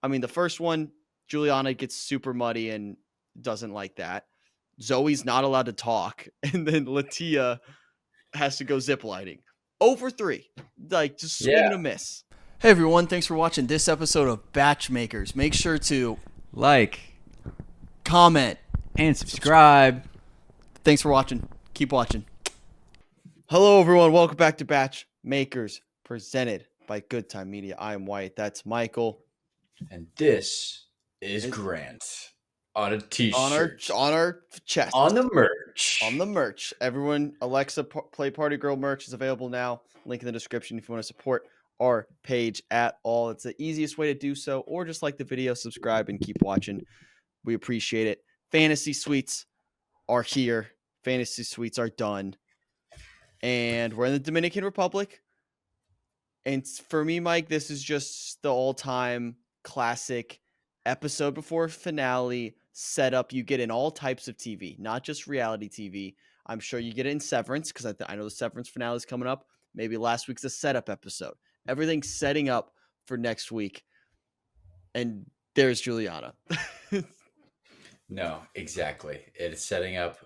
I mean, the first one, Juliana gets super muddy and doesn't like that. Zoe's not allowed to talk. And then Latia has to go ziplining. Over 3. Like, just swing and a miss. Hey, everyone. Thanks for watching this episode of BachMakers. Make sure to like, comment, and subscribe. Thanks for watching. Keep watching. Hello, everyone. Welcome back to BachMakers, presented by Good Time Media. I am Wyatt. That's Michael. And this is Grant on a t-shirt. On our chest. On the merch. On the merch. Everyone, Alexa Play Party Girl merch is available now. Link in the description if you want to support our page at all. It's the easiest way to do so. Or just like the video, subscribe, and keep watching. We appreciate it. Fantasy Suites are here. Fantasy Suites are done. And we're in the Dominican Republic. And for me, Mike, this is just the all-time classic episode before finale setup you get in all types of TV, not just reality TV. I'm sure you get it in Severance because I know the Severance finale is coming up. Maybe last week's a setup episode. Everything's setting up for next week. And there's Juliana. No, exactly. It's setting up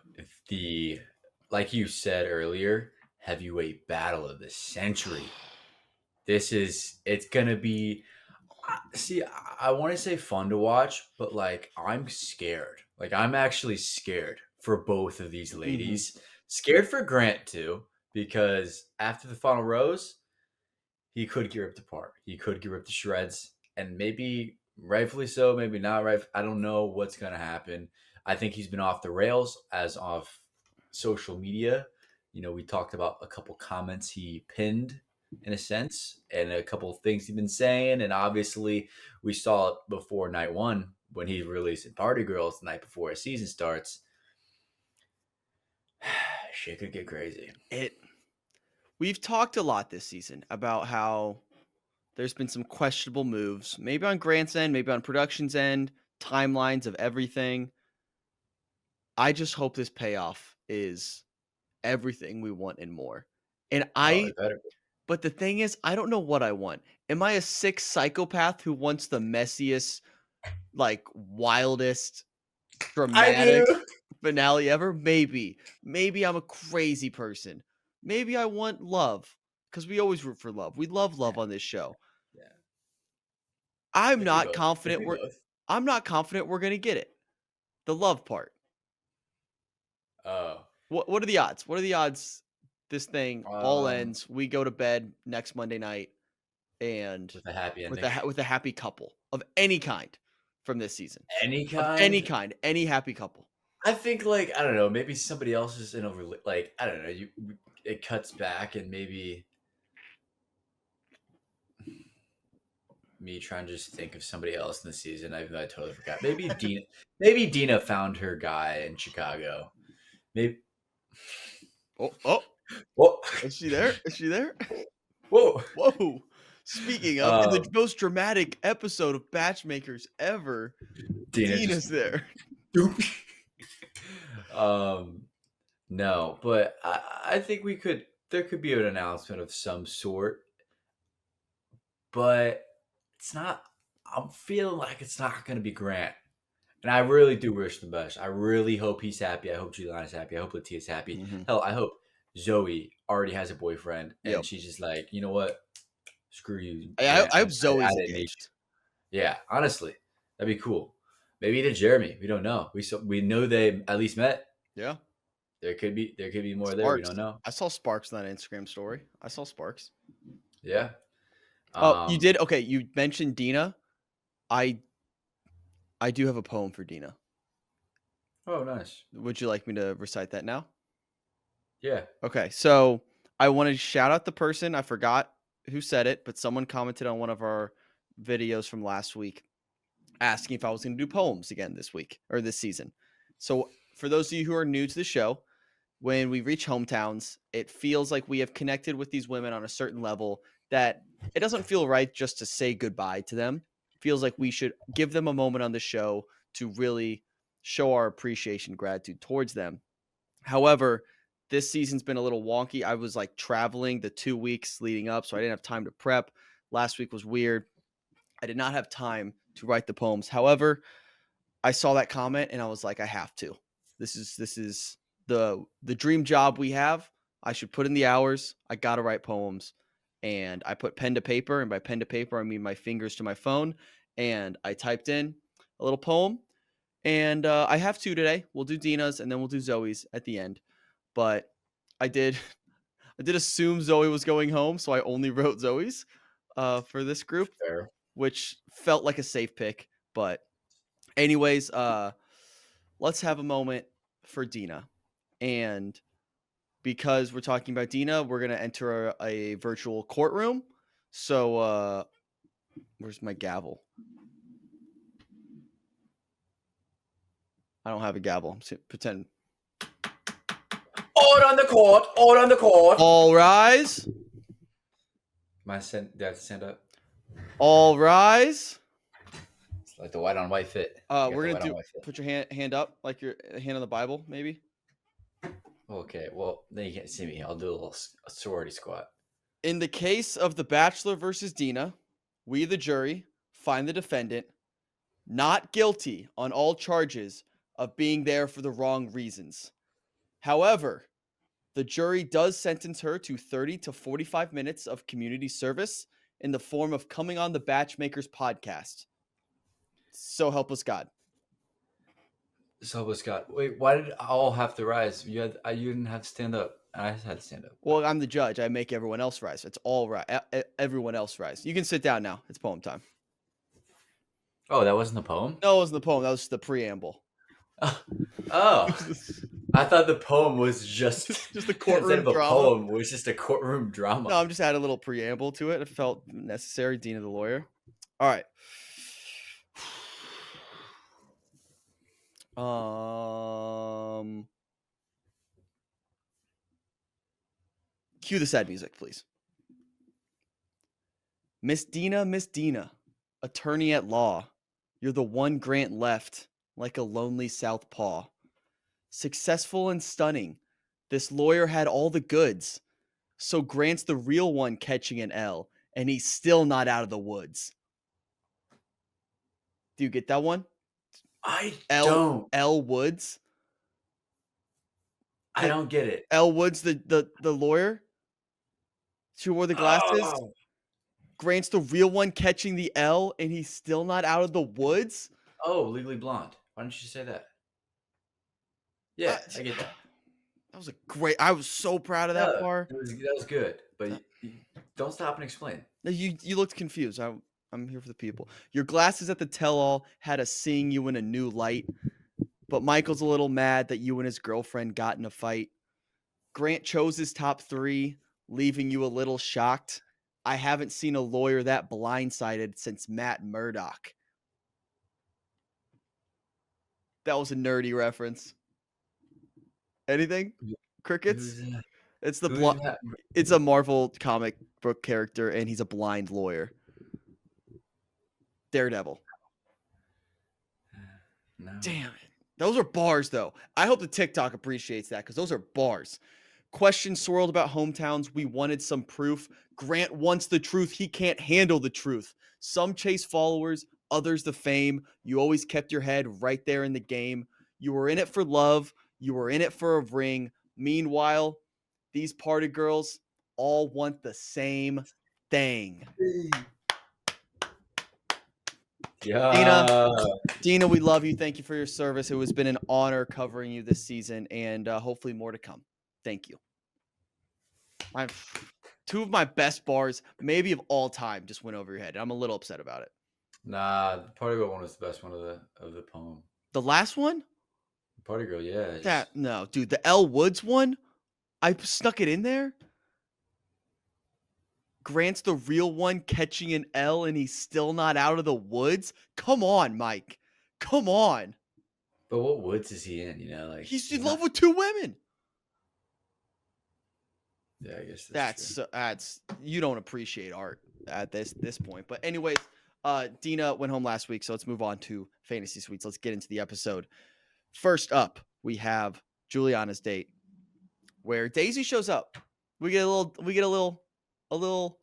the, like you said earlier, heavyweight battle of the century. It's going to be, see, I want to say fun to watch, but like, I'm scared. Like, I'm actually scared for both of these ladies. Mm-hmm. Scared for Grant, too, because after the final rose, he could get ripped apart. He could get ripped to shreds, and maybe rightfully so, maybe not right. I don't know what's going to happen. I think he's been off the rails as of social media. You know, we talked about a couple comments he pinned in a sense, and a couple of things he's been saying. And obviously we saw it before night one when he released Party Girls the night before his season starts. Shit could get crazy. We've talked a lot this season about how there's been some questionable moves, maybe on Grant's end, maybe on production's end, timelines of everything. I just hope this payoff is everything we want and more. And but the thing is, I don't know what I want. Am I a sick psychopath who wants the messiest, like, wildest, dramatic finale ever? Maybe. Maybe I'm a crazy person. Maybe I want love, because we always root for love. We love love on this show. Yeah. I'm not confident we're gonna get it. The love part. Oh. What are the odds? What are the odds this thing all ends, we go to bed next Monday night, and with a happy ending, with a happy couple of any kind from this season? Any happy couple. I think, like, I don't know, maybe somebody else is in a, like, I don't know, it cuts back, and maybe me trying to just think of somebody else in the season. I totally forgot. Maybe Dena found her guy in Chicago. Maybe. Oh, is she there? Whoa. Speaking of, in the most dramatic episode of BachMakers ever, Dena's there. No, but I think there could be an announcement of some sort, but it's not. I'm feeling like it's not going to be Grant. And I really do wish the best. I really hope he's happy. I hope Juliana's happy. I hope Latia's happy. Mm-hmm. Hell, I hope Zoe already has a boyfriend, and she's just like, you know what? Screw you. I hope Zoe's engaged. Yeah, honestly, that'd be cool. Maybe to Jeremy. We don't know. We know they at least met. Yeah. There could be more there. We don't know. I saw Sparks on that Instagram story. I saw Sparks. Yeah. Oh, you did? Okay, you mentioned Dena. I do have a poem for Dena. Oh, nice. Would you like me to recite that now? Yeah. Okay, so I want to shout out the person. I forgot who said it, but someone commented on one of our videos from last week asking if I was going to do poems again this week or this season. So for those of you who are new to the show, when we reach hometowns, it feels like we have connected with these women on a certain level that it doesn't feel right just to say goodbye to them. It feels like we should give them a moment on the show to really show our appreciation, gratitude towards them. However, this season's been a little wonky. I was like traveling the 2 weeks leading up, so I didn't have time to prep. Last week was weird. I did not have time to write the poems. However, I saw that comment and I was like, I have to. This is the dream job we have. I should put in the hours. I gotta write poems. And I put pen to paper, and by pen to paper, I mean my fingers to my phone. And I typed in a little poem. And I have two today. We'll do Dena's and then we'll do Zoe's at the end. But I did assume Zoe was going home, so I only wrote Zoe's for this group, Fair. which felt like a safe pick. But anyways, let's have a moment for Dena. And because we're talking about Dena, we're going to enter a virtual courtroom. So where's my gavel? I don't have a gavel. I'm pretending. Order on the court. Order on the court. All rise. Do I have to stand up? All rise. It's like the white on white fit. We're gonna put your hand up, like your hand on the Bible, maybe. Okay, well then you can't see me. I'll do a little sorority squat. In the case of The Bachelor versus Dena, we, the jury, find the defendant not guilty on all charges of being there for the wrong reasons. However, the jury does sentence her to 30 to 45 minutes of community service in the form of coming on the BachMakers podcast. So help us God. So help us God. Wait, why did I all have to rise? You didn't have to stand up. I just had to stand up. Well, I'm the judge. I make everyone else rise. It's all right. Everyone else rise. You can sit down now. It's poem time. Oh, that wasn't the poem? No, it wasn't the poem. That was the preamble. Oh. I thought the poem was just a courtroom drama. drama. Poem was just a courtroom drama. No, I'm just adding a little preamble to it. It felt necessary. Dena the lawyer. All right. Cue the sad music, please. Miss Dena, attorney at law. You're the one Grant left, like a lonely southpaw. Successful and stunning, this lawyer had all the goods. So Grant's the real one catching an L, and he's still not out of the woods. Do you get that one? I don't. L Woods? I don't get it. L Woods, the lawyer? She wore the glasses? Oh. Grant's the real one catching the L, and he's still not out of the woods? Oh, Legally Blonde. Why didn't you say that? Yeah, I get that. That was a great. I was so proud of that bar. That was good, but you don't stop and explain. You looked confused. I'm here for the people. Your glasses at the tell-all had us seeing you in a new light, but Michael's a little mad that you and his girlfriend got in a fight. Grant chose his top 3, leaving you a little shocked. I haven't seen a lawyer that blindsided since Matt Murdock. That was a nerdy reference. Anything? Crickets? It's it's a Marvel comic book character, and he's a blind lawyer. Daredevil. No. Damn it. Those are bars, though. I hope the TikTok appreciates that, because those are bars. Questions swirled about hometowns. We wanted some proof. Grant wants the truth. He can't handle the truth. Some chase followers, others the fame. You always kept your head right there in the game. You were in it for love. You were in it for a ring. Meanwhile, these party girls all want the same thing. Yeah. Dena, we love you. Thank you for your service. It has been an honor covering you this season, and hopefully more to come. Thank you. Two of my best bars, maybe of all time, just went over your head. I'm a little upset about it. Nah, the Party Girl one was the best one of the poem. The last one? Party Girl, yeah. No, dude, the L Woods one, I snuck it in there. Grant's the real one catching an L, and he's still not out of the woods. Come on, Mike. Come on. But what woods is he in? Like he's in love with 2 women. Yeah, I guess that's you don't appreciate art at this point. But anyways, Dena went home last week, so let's move on to Fantasy Suites. Let's get into the episode. First up, we have Juliana's date, where Daisy shows up. We get a little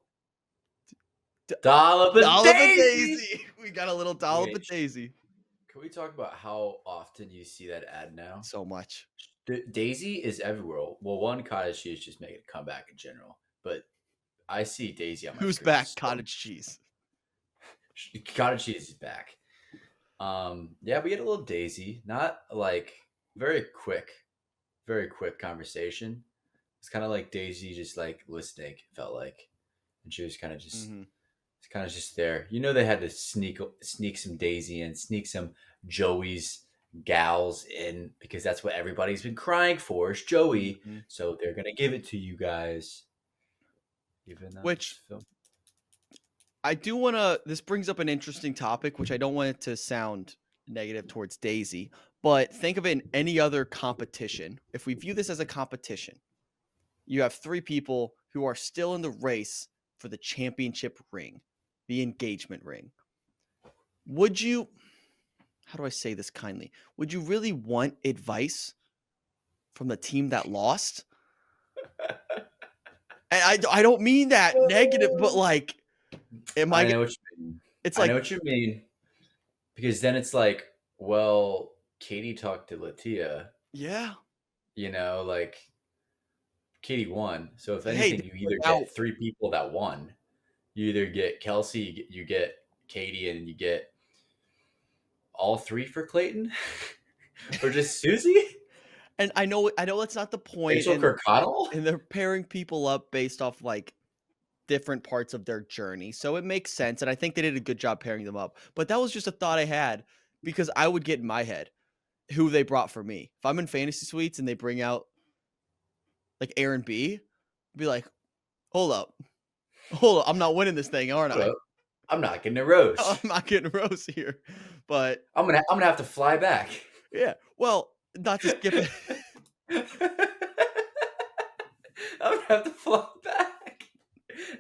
Dollop of Dollop of Daisy. Daisy. We got a little dollop Wait, of Daisy. Can we talk about how often you see that ad now? So much. Daisy is everywhere. Well, one, cottage cheese just making a comeback in general, but I see Daisy on my Who's screen. back? Cottage cheese. Cottage cheese is back. Yeah, we get a little Daisy, not like very quick conversation. It's kind of like Daisy just like listening, felt like, and she was kind of just Mm-hmm. it's kind of just there. You know, they had to sneak some Daisy in, sneak some Joey's gals in because that's what everybody's been crying for is Joey. Mm-hmm. So they're gonna give it to you guys. Even though Which it's film. I do want to. This brings up an interesting topic, which I don't want it to sound negative towards Daisy, but think of it in any other competition. If we view this as a competition, you have three people who are still in the race for the championship ring, the engagement ring. Would you, how do I say this kindly? Would you really want advice from the team that lost? And I don't mean that negative, but like, I know what you mean. It's I like, know what you mean because then it's like, well, Katie talked to Latia. yeah. You know, like Katie won. So if Hey, anything, you either out. get three people that won. You either get Kelsey, you get Katie, and you get all three for Clayton, or just Susie. And I know that's not the point. Rachel Kirkconnell. And they're pairing people up based off like different parts of their journey. So it makes sense. And I think they did a good job pairing them up. But that was just a thought I had because I would get in my head who they brought for me. If I'm in Fantasy Suites and they bring out like Aaron B, I'd be like, hold up. I'm not winning this thing, aren't I? I'm not getting a rose. I'm not getting a rose here. But I'm gonna have to fly back. Yeah. Well, not to skip it. I'm gonna have to fly back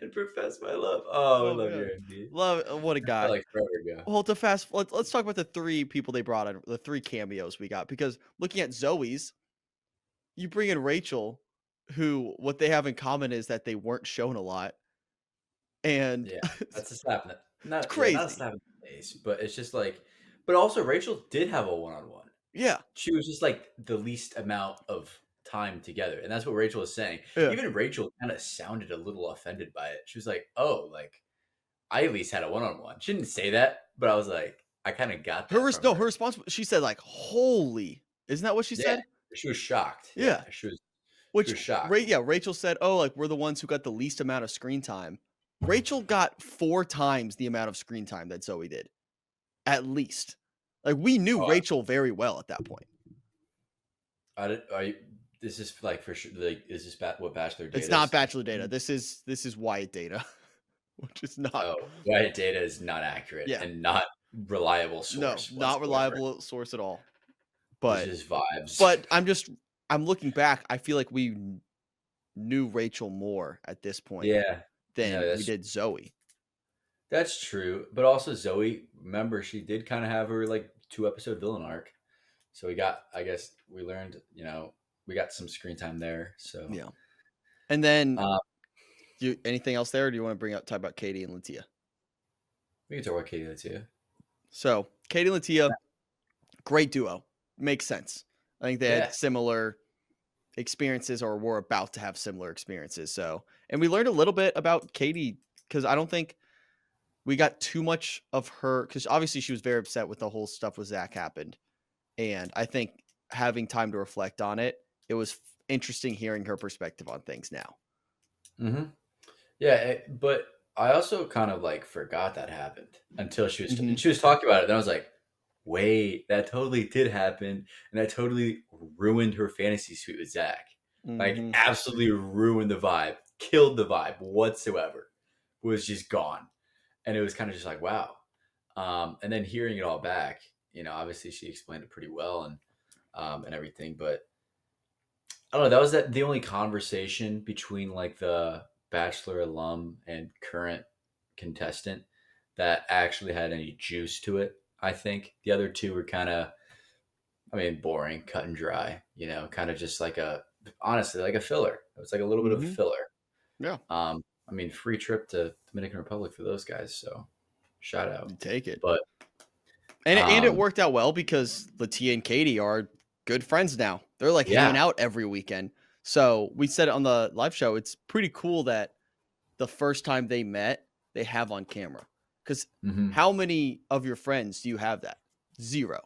and profess my love. Oh, I love man. you, Andy. Love what a guy. Like forever ago. Well, let's talk about the three people they brought in, the three cameos we got. Because looking at Zoe's, you bring in Rachel, who what they have in common is that they weren't shown a lot, and Yeah, that's a slap in the not crazy. Yeah, not a slap in the face, but it's just like, but also Rachel did have a one-on-one. Yeah, She was just like the least amount of time together, and that's what Rachel was saying. Yeah. Even Rachel kind of sounded a little offended by it. She was like, "Oh, like I at least had a one-on-one." She didn't say that, but I was like, I kind of got that. her response. She said like, "Holy!" Isn't that what she said? She was shocked. Yeah. She was Which shocked. Rachel said, "Oh, like we're the ones who got the least amount of screen time." Rachel got 4 times the amount of screen time that Zoe did, at least. Like we knew Rachel very well at that point. This is like for sure. Like, is this what Bachelor Data? It's not Bachelor Data. This is Wyatt Data, which is not. Oh, Wyatt Data is not accurate and not reliable source. No, not reliable source at all. But it's just vibes. But I'm looking back. I feel like we knew Rachel more at this point. Than we did Zoe. That's true, but also Zoe. Remember, she did kind of have her like 2-episode villain arc. So I guess we learned, we got some screen time there. So yeah. And then, anything else there? Or do you want to talk about Katie and Latia? We can talk about Katie and Latia. So Katie and Latia, great duo. Makes sense. I think they had similar experiences, or were about to have similar experiences. So, and we learned a little bit about Katie because I don't think we got too much of her, because obviously she was very upset with the whole stuff with Zach happened. And I think having time to reflect on it, it was interesting hearing her perspective on things now. Mm-hmm. Yeah, but I also kind of like forgot that happened until she was talking about it. Then I was like, wait, that totally did happen, and that totally ruined her fantasy suite with Zach. Like, absolutely ruined the vibe, killed the vibe whatsoever. Was just gone, and it was kind of just like, wow. And then hearing it all back, obviously she explained it pretty well and everything, but I don't know. That was the only conversation between like the Bachelor alum and current contestant that actually had any juice to it. I think the other two were kind of, boring, cut and dry, kind of just like honestly, like a filler. It was like a little bit of a filler. Yeah. I mean, free trip to Dominican Republic for those guys. So shout out. You take it. But And it worked out well because Latia and Katie are good friends now. They're like hanging yeah, out every weekend. So we said it on the live show. It's pretty cool that the first time they met, they have on camera. Because how many of your friends do you have that? Zero.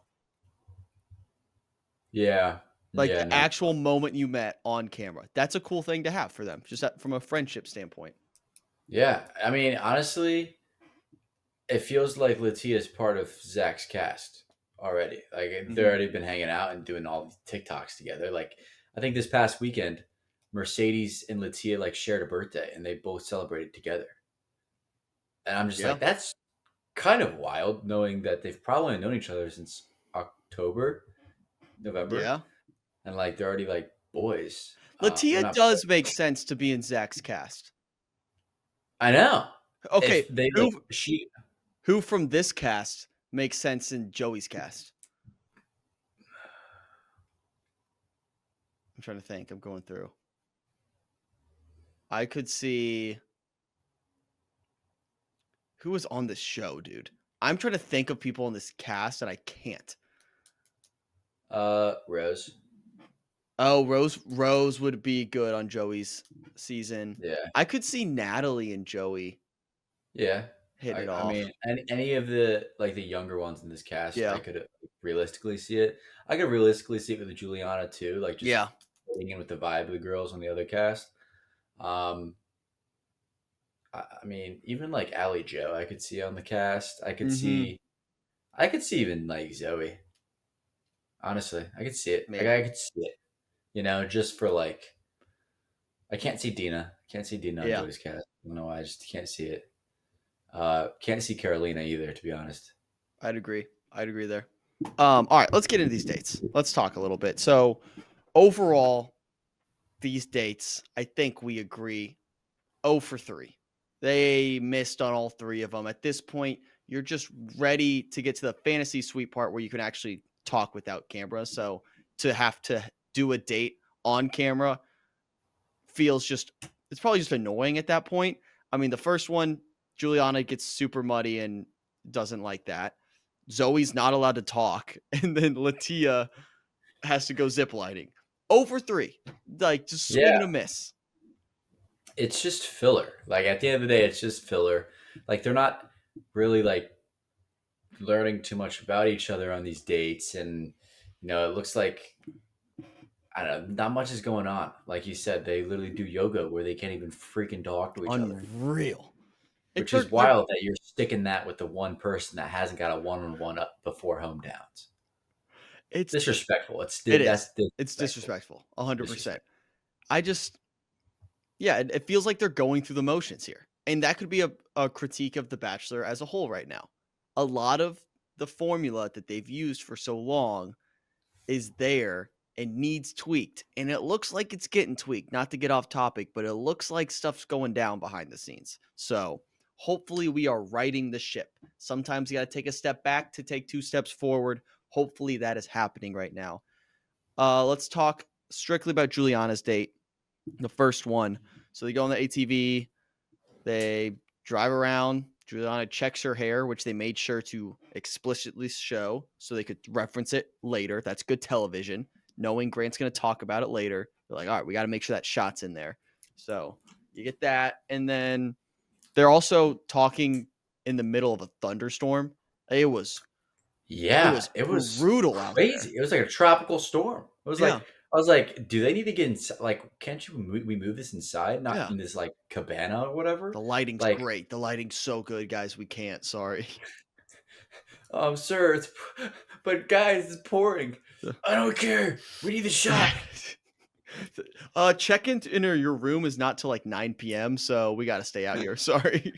yeah, Like yeah. the No, actual moment you met on camera. That's a cool thing to have for them, just from a friendship standpoint. yeah. I mean, honestly, it feels like Latia is part of Zach's cast already. Like they've already been hanging out and doing all these TikToks together. Like I think this past weekend, Mercedes and Latia like shared a birthday and they both celebrated together. And I'm just Yeah. like, that's kind of wild, knowing that they've probably known each other since October, November, Yeah. and like they're already like boys. We're Latia not. does make sense to be in Zach's cast. I know. Okay, If they like, who she who from this cast makes sense in Joey's cast? I'm trying to think. I'm going through. I could see who was on this show, dude. I'm trying to think of people in this cast and I can't. Rose. Oh, Rose would be good on Joey's season. Yeah. I could see Natalie and Joey Yeah. hit it I off. mean, any of the like the younger ones in this cast, Yeah. I could realistically see it. I could realistically see it with Juliana too, like just Yeah. fitting in with the vibe of the girls on the other cast. I mean, even like Allie Joe, I could see on the cast. Mhm. I could see even like Zoe. Honestly, I could see it. Like Maybe. I could see it. You know, just for like, I can't see Dena. Can't see Dena on Yeah. Joey's cast. I don't know why. I just can't see it. Can't see Carolina either, to be honest. I'd agree there. All right, let's get into these dates. Let's talk a little bit. So, overall, these dates, I think we agree 0 for 3. They missed on all 3 of them. At this point, you're just ready to get to the fantasy suite part where you can actually talk without camera. So, to have to do a date on camera feels just, it's probably just annoying at that point. I mean, the first one, Juliana gets super muddy and doesn't like that. Zoe's not allowed to talk. And then Latia has to go ziplining. Over 3. Like, just swing and Yeah, a miss. it's just filler. Like at the end of the day, it's just filler. Like they're not really like learning too much about each other on these dates, and it looks like I don't know, not much is going on. Like you said, they literally do yoga where they can't even freaking talk to each other, Unreal. which They're, is they're, wild that you're sticking that with the one person that hasn't got a one-on-one up before hometowns. it's Disrespectful. it That's is. It's disrespectful. disrespectful. 100%. Disrespectful. I just, yeah, it feels like they're going through the motions here. And that could be a critique of The Bachelor as a whole right now. A lot of the formula that they've used for so long is there and needs tweaked. And it looks like it's getting tweaked. Not to get off topic, but it looks like stuff's going down behind the scenes. So hopefully we are righting the ship. Sometimes you got to take a step back to take 2 steps forward. Hopefully that is happening right now. Let's talk strictly about Juliana's date, the first one. So they go on the ATV, they drive around. Juliana checks her hair, which they made sure to explicitly show so they could reference it later. That's good television. Knowing Grant's going to talk about it later, they're like, all right, we got to make sure that shot's in there. So you get that. And then they're also talking in the middle of a thunderstorm. It was Yeah, it was brutal out there. crazy. It was like a tropical storm. It was like Yeah. I was like, do they need to get inside? Like, can't we move this inside, not Yeah. in this like cabana or whatever? The lighting's Like, great. The lighting's so good, guys. We can't. Sorry. sir, but guys, it's pouring. I don't care. We need the shot. Check-in in your room is not till like 9 p.m. So we got to stay out here. Sorry.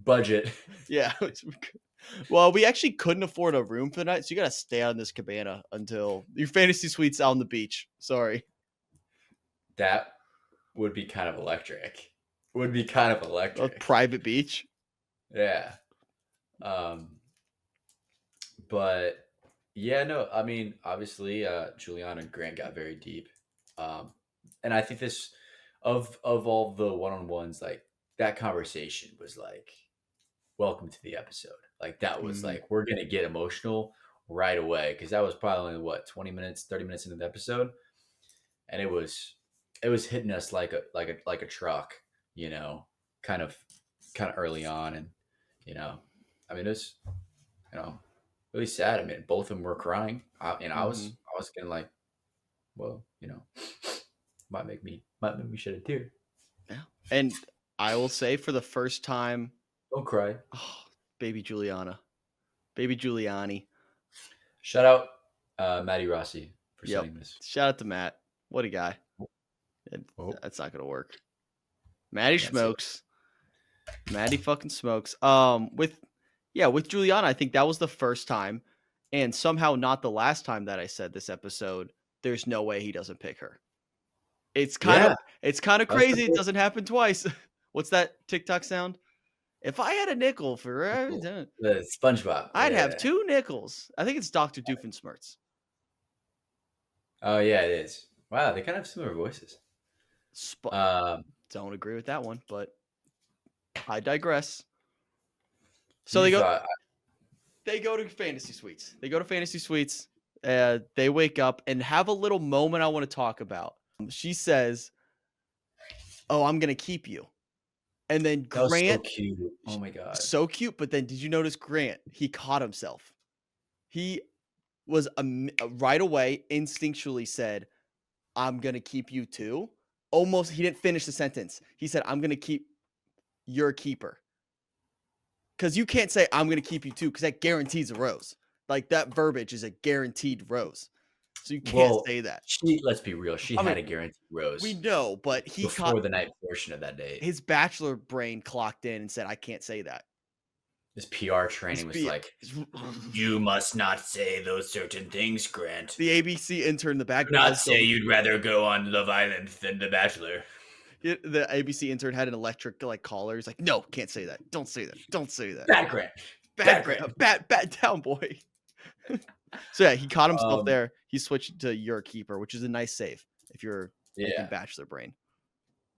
Budget. Yeah. Well, we actually couldn't afford a room for the night, so you got to stay out in this cabana until your fantasy suite's out on the beach. Sorry. That would be kind of electric. Would be kind of A electric. private beach. Yeah. But yeah, no, I mean, obviously, Juliana and Grant got very deep. And I think this of all the one-on-ones, like that conversation was like, welcome to the episode. Like that was Mhm. like, we're gonna get emotional right away because that was probably only what 20 minutes, 30 minutes into the episode, and it was hitting us like a truck, you know, kind of early on, and I mean, it's you know really sad. I mean, both of them were crying. I was Mhm. getting like, well, might make me shed a tear. Yeah. And I will say for the first time, Don't cry. oh, baby Juliana, baby Giuliani. Shout out Maddie Rossi for Yep. sending this. Shout out to Matt. What a guy. Oh, That's not gonna work. Maddie can't say it. smokes. Maddie fucking smokes. With Juliana, I think that was the first time, and somehow not the last time that I said this episode. There's no way he doesn't pick her. It's kind of Yeah, it's kind of that was the crazy. It pick. doesn't happen twice. What's that TikTok sound? If I had a nickel for The SpongeBob. I'd have Yeah. 2 nickels. I think it's Dr. Doofenshmirtz. Oh yeah, it is. Wow, they kind of have similar voices. Um, Don't agree with that one, but I digress. So you thought they go to fantasy suites. They wake up and have a little moment I want to talk about. She says, "Oh, I'm gonna keep you," and then that was so Grant, cute. Oh my god. so cute. But then, did you notice Grant? He caught himself. He was right away instinctually said, "I'm gonna keep you too." Almost, he didn't finish the sentence. He said, "I'm gonna keep your keeper." Because you can't say I'm gonna keep you too, because that guarantees a rose. Like that verbiage is a guaranteed rose. So you can't Well, say that. let's be real. She I had mean, a guaranteed we rose know, but he caught before the night portion of that date. his bachelor brain clocked in and said, I can't say that. His PR His training was B- like, you must not say those certain things, Grant. the ABC intern in the back Do not buzzed say him. you'd rather go on Love Island than The Bachelor. The ABC intern had an electric collar. He's like, no, can't say that. Don't say that. Don't say that. Bad Grant. Bad Grant. Bat down, boy. So yeah, he caught himself Um, there. He switched to your keeper, which is a nice save if you're thinking Yeah, bachelor brain.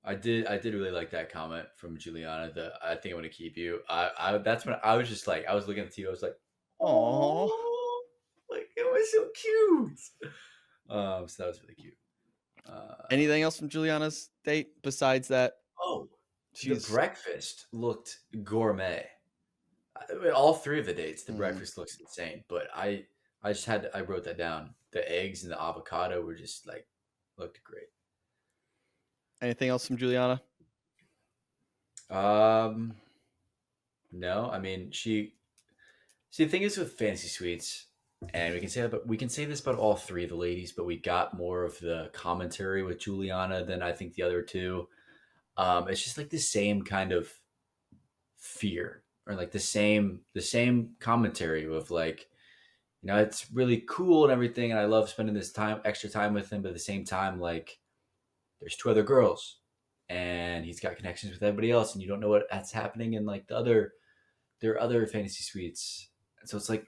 I did really like that comment from Juliana. That I think I'm gonna keep you. That's when I was just like, I was looking at the TV. I was like, Aww. oh, like it was so cute. So that was really cute. Anything else from Juliana's date besides that? Oh, the She's breakfast looked gourmet. All three of the dates, the Mhm. breakfast looks insane. But I wrote that down. The eggs and the avocado were just like looked great. Anything else from Juliana? No, I mean See, the thing is with fantasy suites, and we can say this about all three of the ladies, but we got more of the commentary with Juliana than I think the other two. It's just like the same kind of fear, or like the same commentary of like, it's really cool and everything, and I love spending this extra time with him, but at the same time, like, there's two other girls, and he's got connections with everybody else, and you don't know what that's happening in like there are other fantasy suites. And so it's like,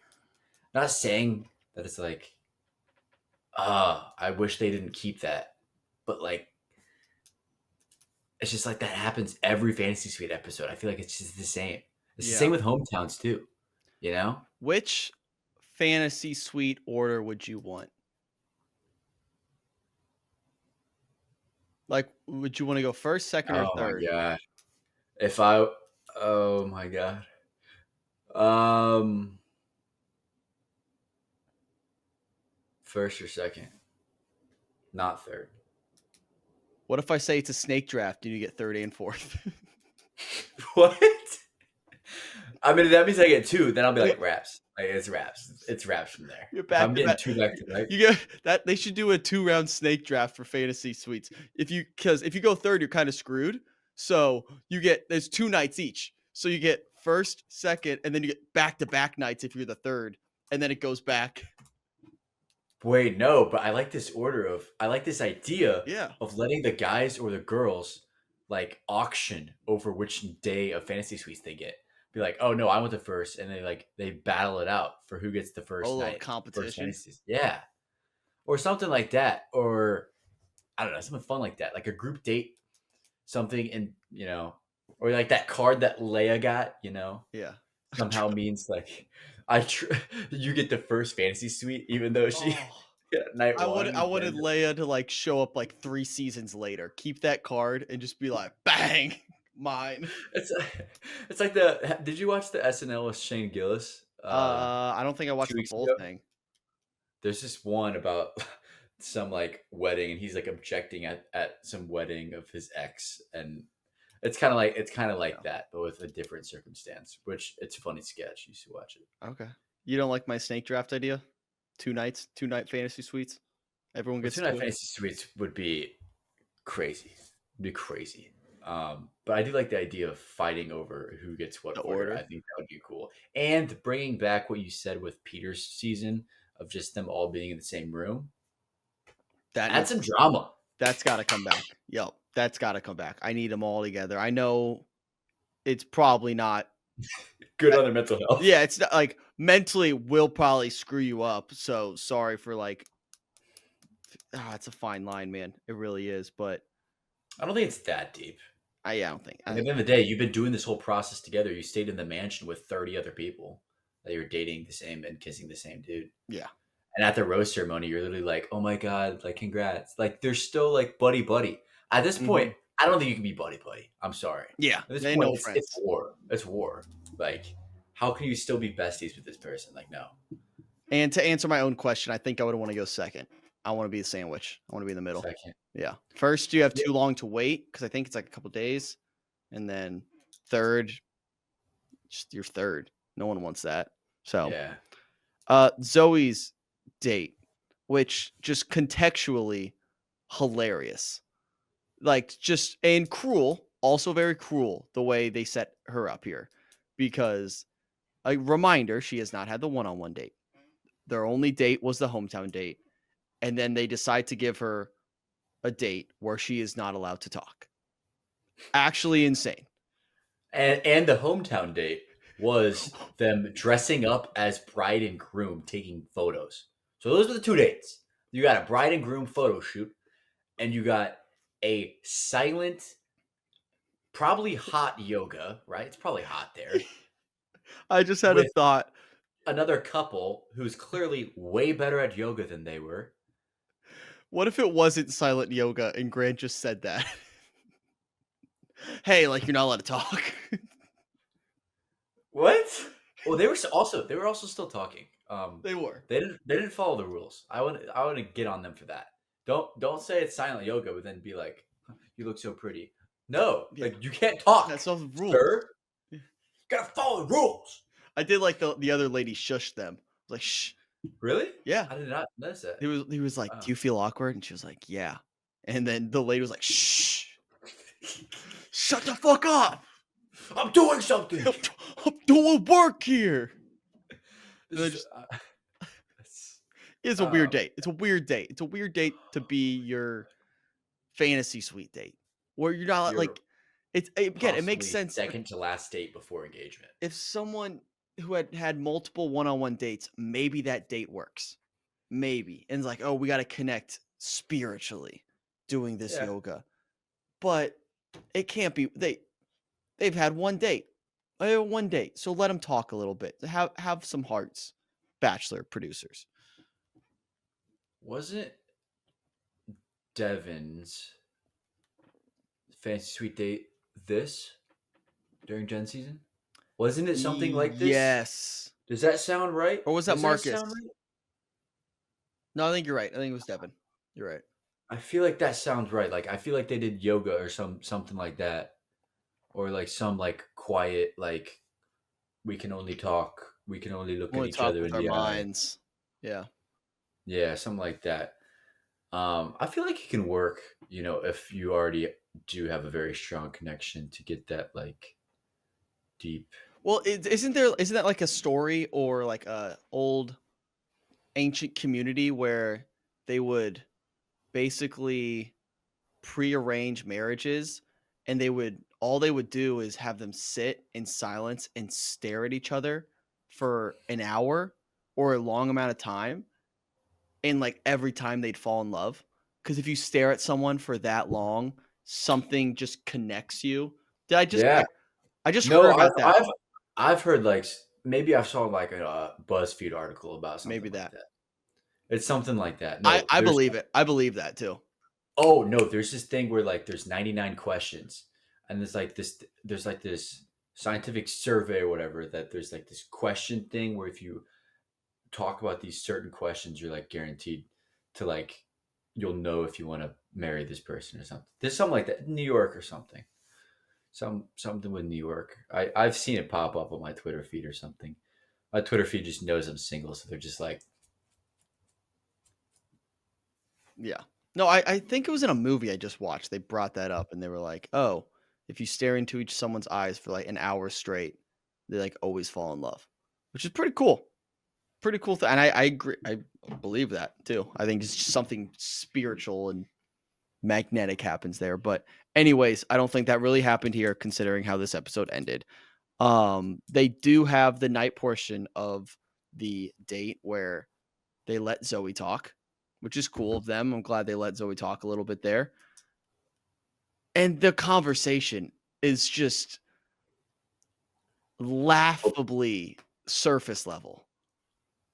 not saying that it's like, I wish they didn't keep that, but like, it's just like that happens every fantasy suite episode. I feel like it's just the same. It's the Yeah. same with hometowns too. Which fantasy suite order would you want? Like, would you want to go first, second, or Oh my third? god. Oh my god. First or second, not third. What if I say it's a snake draft and you get third and fourth? What? I mean, that means I get two. Then I'll be like raps. Like it's raps. It's raps from there. You're If back I'm to getting back. two back to back. You get that. They should do a 2-round snake draft for fantasy suites. Because if you go third, you're kind of screwed. So there's 2 nights each. So you get first, second, and then you get back-to-back nights if you're the third, and then it goes back. Wait, no, but I like this I like this idea Yeah. of letting the guys or the girls like auction over which day of fantasy suites they get. Be like, oh no, I want the first, and they battle it out for who gets the first A little night. First competition. fantasies. Yeah. Or something like that. Or I don't know, something fun like that. Like a group date, something, and Or like that card that Leia got, Yeah. somehow means like I tr- you get the first fantasy suite, even though she Oh, night I one would I and wanted then Leia to like show up like 3 seasons later, keep that card, and just be like, bang, mine. it's it's like the did you watch the SNL with Shane Gillis I don't think I watched two the weeks full ago? thing. There's this one about some like wedding, and he's like objecting at some wedding of his ex, and it's kind of like Yeah. that, but with a different circumstance. Which it's a funny sketch. You should watch it. Okay. You don't like my snake draft idea? 2 nights, 2 night fantasy suites. Everyone Well, gets two to night do it. fantasy suites would be crazy. It'd be crazy. But I do like the idea of fighting over who gets what The order. I order. think that would be cool. And bringing back what you said with Peter's season of just them all being in the same room. That Add needs some drama. that's got to come back. Yep, that's got to come back. I need them all together. I know it's probably not. Good on their mental health. Yeah, it's not, like mentally will probably screw you up. So sorry for like. It's a fine line, man. It really is. But I don't think it's that deep. I don't think. Like, at the end of the day, you've been doing this whole process together. You stayed in the mansion with 30 other people that you're dating the same and kissing the same dude. Yeah. And at the rose ceremony, you're literally like, "Oh my god, like congrats!" Like they're still like buddy buddy. At this point, I don't think you can be buddy buddy. I'm sorry. Yeah, At this they point, know it's friends. war. It's war. Like, how can you still be besties with this person? Like, no. And to answer my own question, I think I would want to go second. I want to be a sandwich. I want to be in the middle. Second. Yeah. First, you have Yeah. too long to wait because I think it's like a couple days, and then third, just your third. No one wants that. So, Yeah. Zoe's date, which just contextually hilarious, like just and cruel, also very cruel the way they set her up here, because a reminder, she has not had the one-on-one date. Their only date was the hometown date, and then they decide to give her a date where she is not allowed to talk. Actually insane. And the hometown date was them dressing up as bride and groom taking photos. So those were the 2 dates. You got a bride and groom photo shoot, and you got a silent, probably hot yoga, right? It's probably hot there. I just had a With thought. another couple who's clearly way better at yoga than they were. What if it wasn't silent yoga and Grant just said that? Hey, like you're not allowed to talk. What? Well, they were also still talking. They were. They didn't follow the rules. I want to get on them for that. Don't say it's silent yoga, but then be like, "You look so pretty." No, Yeah. like you can't talk. That's not the rules. Sir. Yeah. Gotta follow the rules. I did like the other lady shushed them. Like shh. Really? Yeah. I did not notice that. He was like, Wow. "Do you feel awkward?" And she was like, "Yeah." And then the lady was like, "Shh. Shut the fuck up. I'm doing something. I'm doing work here." This just- is- It's a weird date. It's a weird date. It's a weird date to be your fantasy suite date where you're not Your like it's again. It makes possibly sense second to last date before engagement. if someone who had multiple one-on-one dates, maybe that date works, maybe, and it's like, oh, we got to connect spiritually doing this Yeah. yoga, but it can't be. They've had one date. They have one date, so let them talk a little bit. Have some hearts, Bachelor producers. Wasn't Devin's fantasy suite date this during Gen season? Wasn't it something like this? Yes. Does that sound right? Or was that Does Marcus? sound right? No, I think you're right. I think it was Devin. You're right. I feel like that sounds right. Like I feel like they did yoga or something like that, or like some like quiet like we can only talk, we can only look at Only each talk other with in our the eye. minds. Yeah. Yeah, something like that. I feel like it can work, if you already do have a very strong connection to get that like deep. Well, isn't that like a story or like a old ancient community where they would basically prearrange marriages, and all they would do is have them sit in silence and stare at each other for an hour or a long amount of time, and like every time they'd fall in love, because if you stare at someone for that long, something just connects you Did I just? Yeah. I just No, heard about that. I've heard like maybe I saw like a BuzzFeed article about Maybe something like that. that. It's something like that. I No, I there's believe it. I believe that too. oh no, there's this thing where like there's 99 questions, and there's like this scientific survey or whatever that there's like this question thing where if you talk about these certain questions, you're like guaranteed to like you'll know if you want to marry this person or something. There's something like that in New York or something. Something with New York. I've seen it pop up on my Twitter feed or something. My Twitter feed just knows I'm single, so they're just like, Yeah. No, I think it was in a movie I just watched. They brought that up and they were like, "Oh, if you stare into each someone's eyes for like an hour straight, they like always fall in love," which is pretty cool. Pretty cool thing. And I agree. I believe that too. I think it's just something spiritual and magnetic happens there. But anyways, I don't think that really happened here, considering how this episode ended. They do have the night portion of the date where they let Zoe talk, which is cool of them. I'm glad they let Zoe talk a little bit there. And the conversation is just laughably surface level.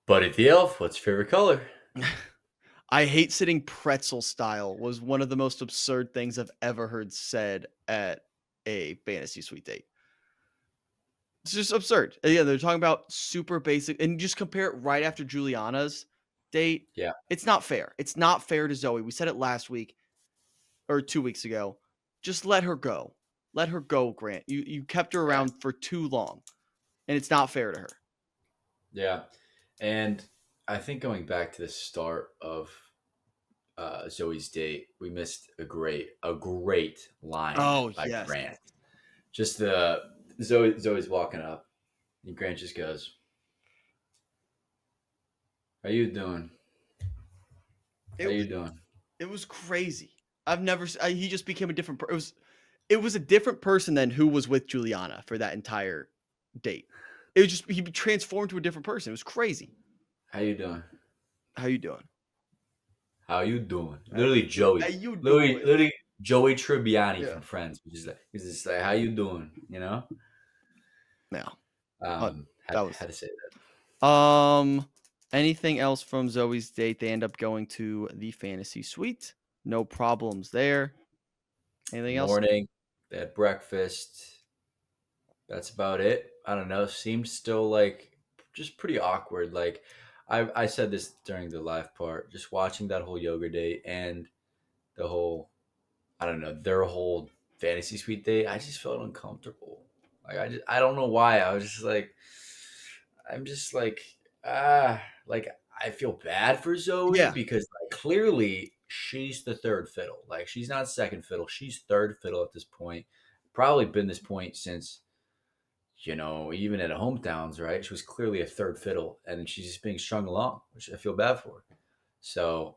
Buddy the Elf, what's your favorite color? I hate sitting pretzel style was one of the most absurd things I've ever heard said at a fantasy suite date. It's just absurd. Yeah, they're talking about super basic and just compare it right after Juliana's date. Yeah. It's not fair. It's not fair to Zoe. We said it last week or 2 weeks ago. Just let her go. Let her go, Grant. You kept her around for too long, and it's not fair to her. Yeah. And I think going back to the start of Zoe's date, we missed a great line Oh, by yes. Grant. Just Zoe's walking up, and Grant just goes, "How you doing? How you doing?" It was crazy. I've never. He just became a different. It was a different person than who was with Juliana for that entire date. It was just he transformed to a different person. It was crazy. How you doing? How you doing? How you doing? Literally Joey. How you Literally, doing? literally Joey Tribbiani Yeah. from Friends. Which is like he's just like, "How you doing?" You know. Yeah. Had, That was. had to say that. Anything else from Zoe's date? They end up going to the fantasy suite. No problems there. Anything else? Morning, they had breakfast. That's about it. I don't know. Seemed still like just pretty awkward. Like I said this during the live part, just watching that whole yoga date and the whole I don't know, their whole fantasy suite date, I just felt uncomfortable. Like I don't know why. I was just like I'm just like I feel bad for Zoe Yeah. because like clearly she's the third fiddle. Like she's not second fiddle. She's third fiddle at this point. Probably been this point since even at hometowns, right? She was clearly a third fiddle, and she's just being strung along, which I feel bad for. So,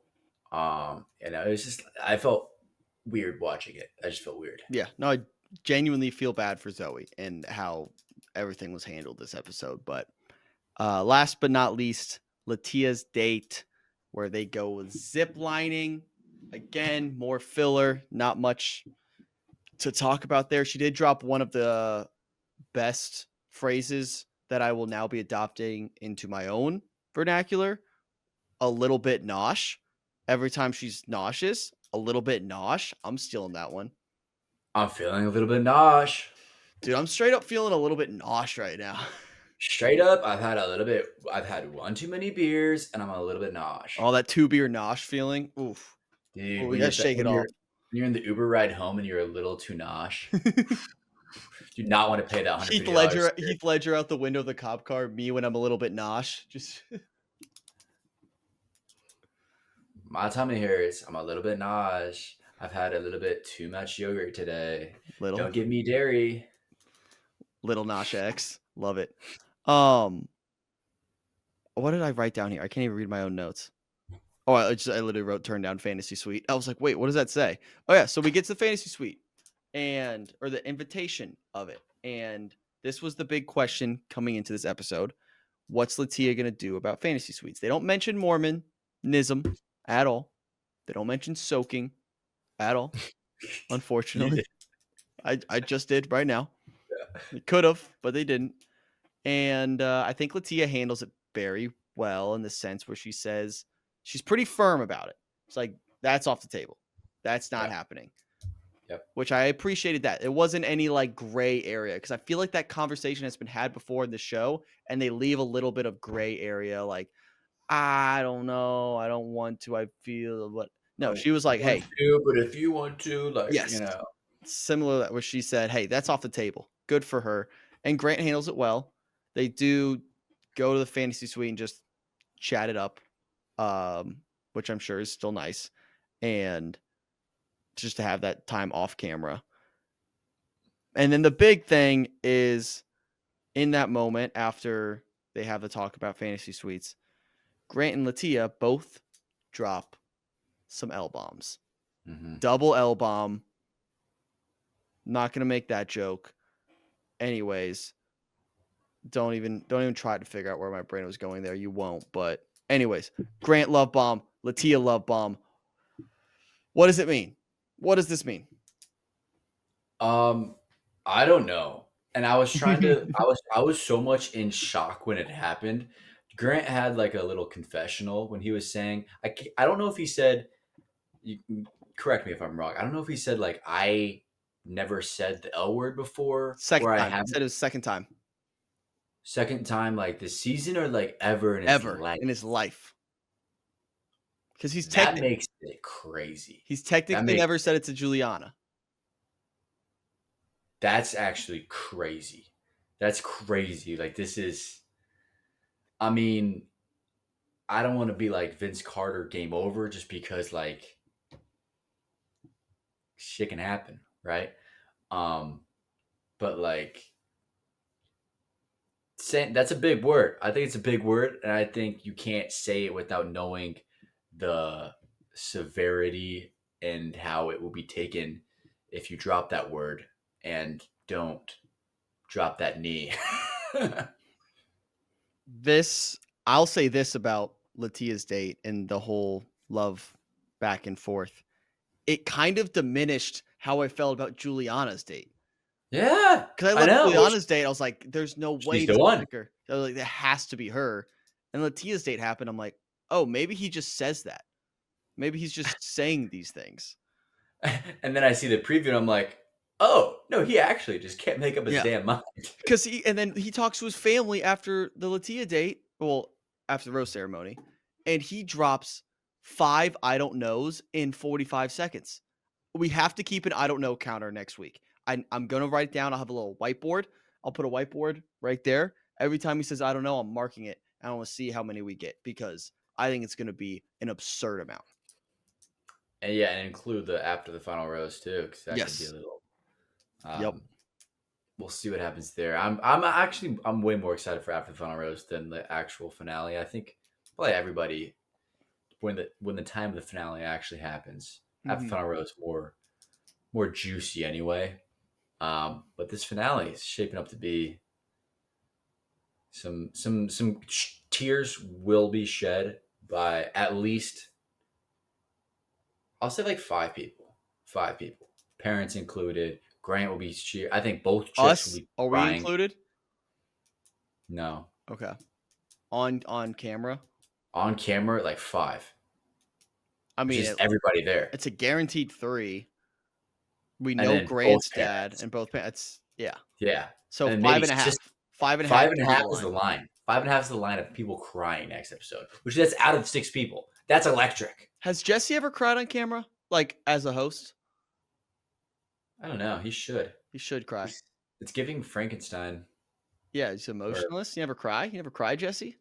it was just I felt weird watching it. I just felt weird. Yeah. No, I genuinely feel bad for Zoe and how everything was handled this episode. But last but not least, Latia's date, where they go zip lining. Again, more filler, not much to talk about there. She did drop one of the best phrases that I will now be adopting into my own vernacular. A little bit nosh. Every time she's nauseous, a little bit nosh. I'm stealing that one. I'm feeling a little bit nosh. Dude, I'm straight up feeling a little bit nosh right now. Straight up, I've had one too many beers, and I'm a little bit nosh. All that 2 beer nosh feeling. Oof. Dude, Ooh, we gotta shake it off. when you're in the Uber ride home and you're a little too nosh, do not want to pay that $150. Heath Ledger out the window of the cop car. Me when I'm a little bit nosh. Just My tummy hurts. I'm a little bit nosh. I've had a little bit too much yogurt today. little. Don't give me dairy. Little Nosh X. Love it. What did I write down here? I can't even read my own notes. Oh, I literally wrote turn down fantasy suite. I was like, wait, what does that say? Oh yeah, so we get to the fantasy suite or the invitation of it. And this was the big question coming into this episode. What's Latia gonna do about fantasy suites? They don't mention Mormonism at all. They don't mention soaking at all, unfortunately. I just did right now. Yeah. They could have, but they didn't. And I think Latia handles it very well in the sense where she says she's pretty firm about it. It's like, that's off the table. That's not Yeah. happening. Yep. Which I appreciated that. It wasn't any like gray area because I feel like that conversation has been had before in the show and they leave a little bit of gray area. Like, I don't know. I don't want to. I feel what. No, Oh, she was like, want hey, to, but if you want to, like, yes. Similar to that where she said, hey, that's off the table. Good for her. And Grant handles it well. They do go to the fantasy suite and just chat it up, which I'm sure is still nice. And just to have that time off camera. And then the big thing is in that moment after they have the talk about fantasy suites, Grant and Latia both drop some L bombs. Double L bomb. Not gonna make that joke. Anyways, don't even try to figure out where my brain was going there. You won't. But anyways, Grant love bomb, Latia love bomb. What does it mean? What does this mean? I don't know. And I was trying to I was so much in shock when it happened. Grant had like a little confessional when he was saying I don't know if he said you correct me if I'm wrong. I don't know if he said like I never said the L word before Second or I time. He haven't said it was second time. second time like this season or like ever in his Ever life. in his life. Because That makes it crazy. he's technically makes never said it to Juliana. That's actually crazy. That's crazy. Like this is I mean, I don't want to be like Vince Carter game over just because like shit can happen, right? But like saying that's a big word. I think it's a big word, and I think you can't say it without knowing the severity and how it will be taken if you drop that word and don't drop that knee. I'll say this about Latia's date and the whole love back and forth. It kind of diminished how I felt about Juliana's date. Yeah, Because I I left know. Juliana's date, I was like, there's no way She's to the one. pick her. I was like, that has to be her. And Latia's date happened. I'm like, oh, maybe he just says that. Maybe he's just saying these things. And then I see the preview and I'm like, oh, no, he actually just can't make up his Yeah. damn mind. Because then he talks to his family after the Latia date, well, after the rose ceremony, and he drops 5 I don't knows in 45 seconds. We have to keep an I don't know counter next week. I'm going to write it down. I'll have a little whiteboard. I'll put a whiteboard right there. Every time he says I don't know, I'm marking it. I want to see how many we get because I think it's going to be an absurd amount. And yeah, and include the after the final rose too, because that Yes. could be a little. Yep. We'll see what happens there. I'm way more excited for after the final rose than the actual finale. I think probably everybody when the time of the finale actually happens, after the final rose more juicy anyway. But this finale is shaping up to be some tears will be shed by at least I'll say like 5 people. 5 people. Parents included. Grant will be I think both chicks Us? will be Are we crying. included? No. Okay. On camera? On camera, like 5. I mean, just everybody there. It's a guaranteed 3. We And know then Grant's both dad parents. and both parents. Yeah. Yeah. So And 5.5. just 5.5. 5.5 is the line. 5.5 is the line of people crying next episode, which that's out of 6 people. That's electric. Has Jesse ever cried on camera, like as a host? I don't know. He should. He should cry. It's giving Frankenstein. Yeah, he's emotionless. You never cry? You never cry, Jesse?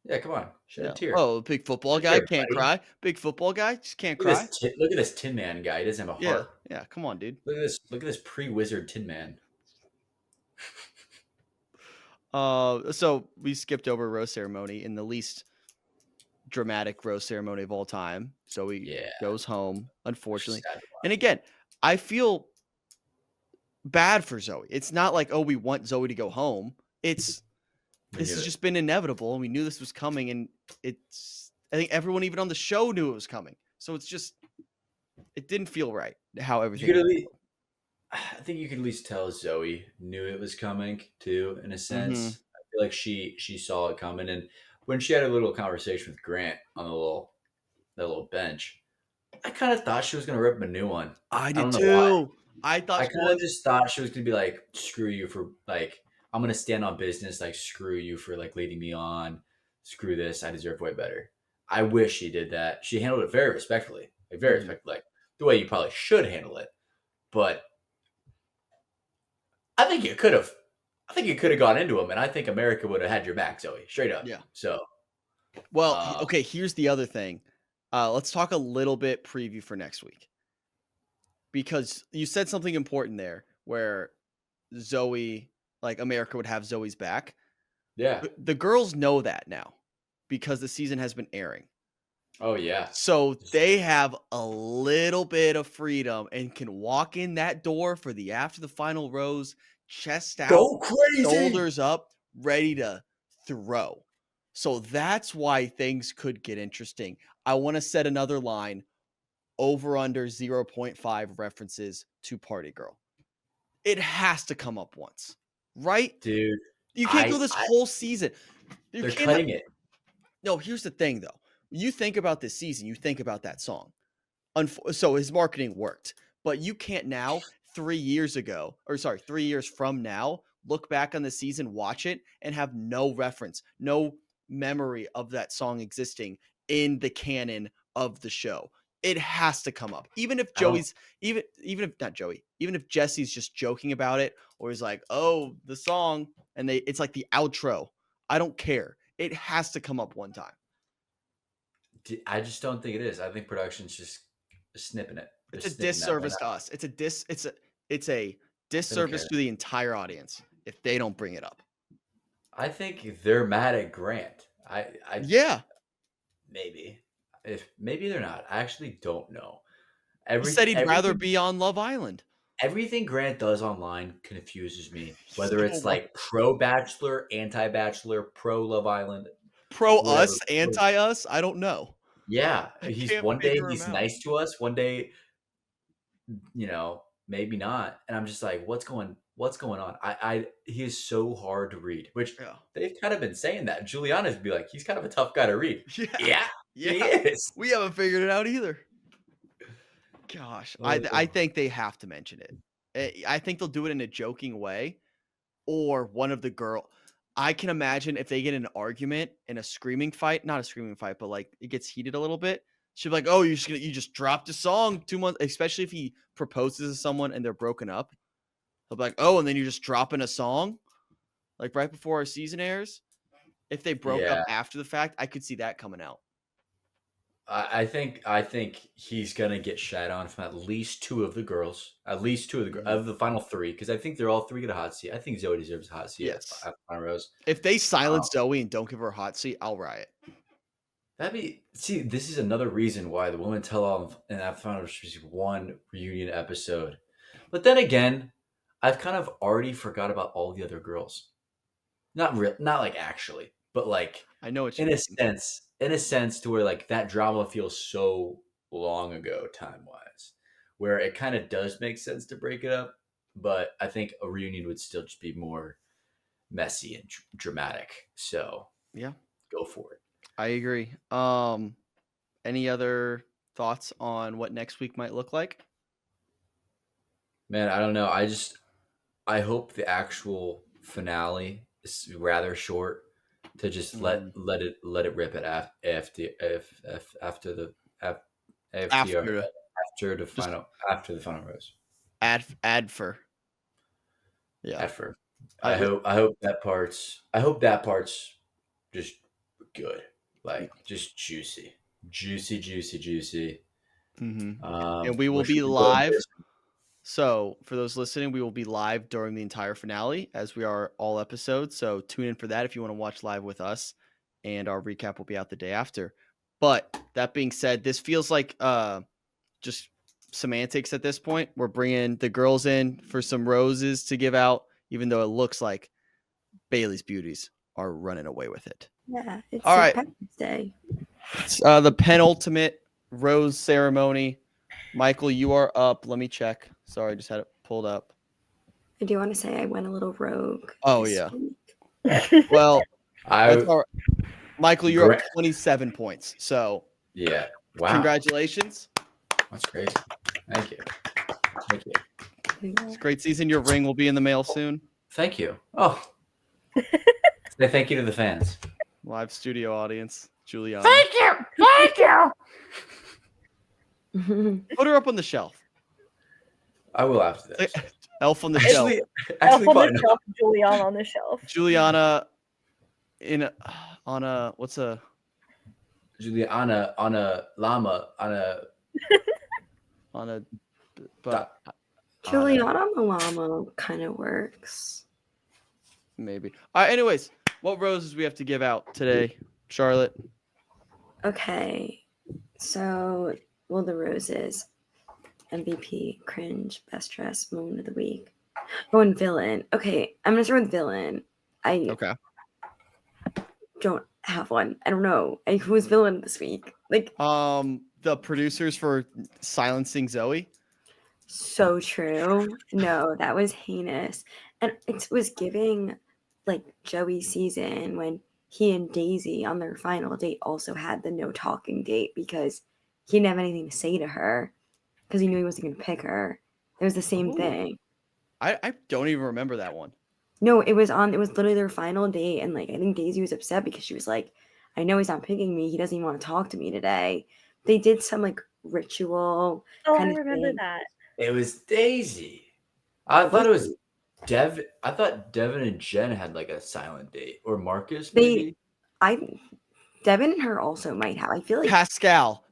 Yeah, come on. Shed a tear. Oh, big football Shed a guy tear, can't buddy. cry. Big football guy just can't Look cry. Look at this Tin Man guy. He doesn't have a heart. Yeah. Come on, dude. Look at this pre-wizard Tin Man. So we skipped over rose ceremony in the least dramatic rose ceremony of all time. So he goes home, unfortunately. And again, I feel bad for Zoe. It's not like, oh, we want Zoe to go home. This has just been inevitable, and we knew this was coming, and I think everyone even on the show knew it was coming. So it's just it didn't feel right how everything I think you can at least tell Zoe knew it was coming too, in a Mm-hmm. sense. I feel like she saw it coming, and when she had a little conversation with Grant on that little bench, I kind of thought she was gonna rip him a new one. I I did don't know why. too. I thought I she kind of was. just thought she was gonna be like, "Screw you for like, I'm gonna stand on business. Like, screw you for like leading me on. Screw this. I deserve way better." I wish she did that. She handled it very respectfully, like very Mhm. respectfully, like the way you probably should handle it. But I think you could have. I think you could have gone into him, and I think America would have had your back, Zoe, straight up. Yeah. So, Well, uh, okay, here's the other thing. Let's talk a little bit preview for next week because you said something important there where Zoe, like America would have Zoe's back. yeah. The girls know that now because the season has been airing. Oh yeah. So they have a little bit of freedom and can walk in that door for the after the final rose, chest out, Go crazy. shoulders up, ready to throw. So that's why things could get interesting. I want to set another line over under 0.5 references to Party Girl. It has to come up once, right? Dude. You can't go I, this I whole season. You they're cannot. cutting it. No, here's the thing though. You think about this season, you think about that song. So his marketing worked, but you can't now 3 years ago, or sorry, 3 years from now, look back on the season, watch it, and have no reference, no memory of that song existing in the canon of the show. It has to come up, even if I don't. Joey's, even if not Joey, even if Jesse's just joking about it, or he's like, "Oh, the song," and it's like the outro. I don't care. It has to come up one time. I just don't think it is. I think production's just snipping it. They're It's a snipping that one disservice out. to us. It's a They don't disservice care. to the entire audience if they don't bring it up. I think they're mad at Grant. I Yeah. maybe if maybe they're not. I actually don't know. He said he'd rather Everything be on Love Island. everything Grant does online confuses me. Whether So it's much. like pro Bachelor, anti Bachelor, pro Love Island, Pro whatever. us, anti us, I don't know. Yeah, I he's can't one day figure him he's out. nice to us. One day, maybe not. And I'm just like, what's going on? He is so hard to read, which Yeah. they've kind of been saying that. Juliana's be like, he's kind of a tough guy to read. Yeah. Yeah, he Yeah. is. We haven't figured it out either. Gosh, I Oh, think they have to mention it. I think they'll do it in a joking way, or one of the girl. I can imagine if they get in an argument in a screaming fight, not a screaming fight, but like it gets heated a little bit. She'll be like, "Oh, you just dropped a song 2 months," especially if he proposes to someone and they're broken up. He'll be like, "Oh, and then you're just dropping a song like right before our season airs." If they broke up yeah. after the fact, I could see that coming out. I think he's gonna get shat on from at least two of the girls, at least two of Mhm. of the final three, because I think they're all three get a hot seat. I think Zoe deserves a hot seat Yes. at Final Rose. If they Um, silence Zoe and don't give her a hot seat, I'll riot. this is another reason why the women tell all in that Final Rose received one reunion episode. But then again, I've kind of already forgot about all the other girls. Not like actually, but like I know what you in a mean. sense to where like that drama feels so long ago time wise, where it kind of does make sense to break it up. But I think a reunion would still just be more messy and dramatic. So Yeah, go for it. I agree. Any other thoughts on what next week might look like? Man, I don't know. I hope the actual finale is rather short to just Mhm. let it rip at after the F, AFTR After just after the final rose. adfer. Yeah. Effort. I I hope that part's just good. Like just juicy. Juicy, juicy, juicy. Mhm. And we will Wish we be could go in live. person. So, for those listening, we will be live during the entire finale as we are all episodes. So, tune in for that if you want to watch live with us. And our recap will be out the day after. But that being said, this feels like just semantics at this point. We're bringing the girls in for some roses to give out, even though it looks like Bailey's beauties are running away with it. Yeah, it's All St. right. Patrick's Day. It's, the penultimate rose ceremony. Michael, you are up. Let me check. Sorry, I just had it pulled up. I do want to say I went a little rogue. Oh, this yeah. week. Well, that's I all right. Michael, you're up Gra- 27 points. So yeah. Wow. congratulations. That's crazy. Thank you. Thank you. It's a great season. Your ring will be in the mail soon. Thank you. Oh. Say thank you to the fans. Live studio audience. Juliana. you. Thank you. Put her up on the shelf. I will after this. Elf on the shelf. Actually, on quite the shelf, Juliana on the shelf. Juliana what's a Juliana on a llama on a but Juliana on the llama kind of works. maybe. All right, anyways, what roses we have to give out today, Charlotte? Okay, so the roses. MVP, cringe, best dress, moment of the week. Oh, and villain. Okay, I'm gonna start with villain. I Okay. don't have one. I don't know. Who was villain this week? Like, The producers for silencing Zoe. so true. No, that was heinous. And it was giving like Joey's season when he and Daisy on their final date also had the no talking date because he didn't have anything to say to her because he knew he wasn't going to pick her. It was the same Ooh. thing. I don't even remember that one. No, it was literally their final date. And like, I think Daisy was upset because she was like, I know he's not picking me. He doesn't even want to talk to me today. They did some like ritual. Oh, kind I of remember thing. that. It was Daisy. I thought it was Dev. I thought Devin and Jen had like a silent date, or Marcus maybe. Devin and her also might have. I feel like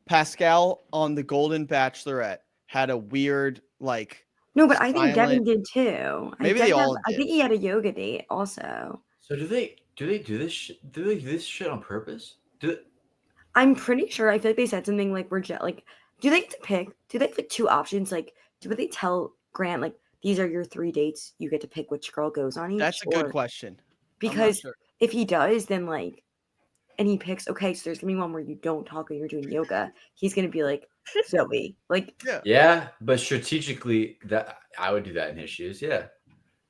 Pascal on the Golden Bachelorette had a weird like. no, but I think silent- Devin did too. Maybe they all I did. think he had a yoga date also. So do they do this? Do they do this shit on purpose? I'm pretty sure. I feel like they said something like like. Do they get to pick? Do they have like two options? Like, do they tell Grant like these are your 3 dates? You get to pick which girl goes on each. That's a good question. Because sure. if he does, then like, and he picks. Okay, so there's gonna be one where you don't talk or you're doing yoga. He's gonna be like Zoe. Like, Yeah, but strategically, that I would do that in his shoes. Yeah.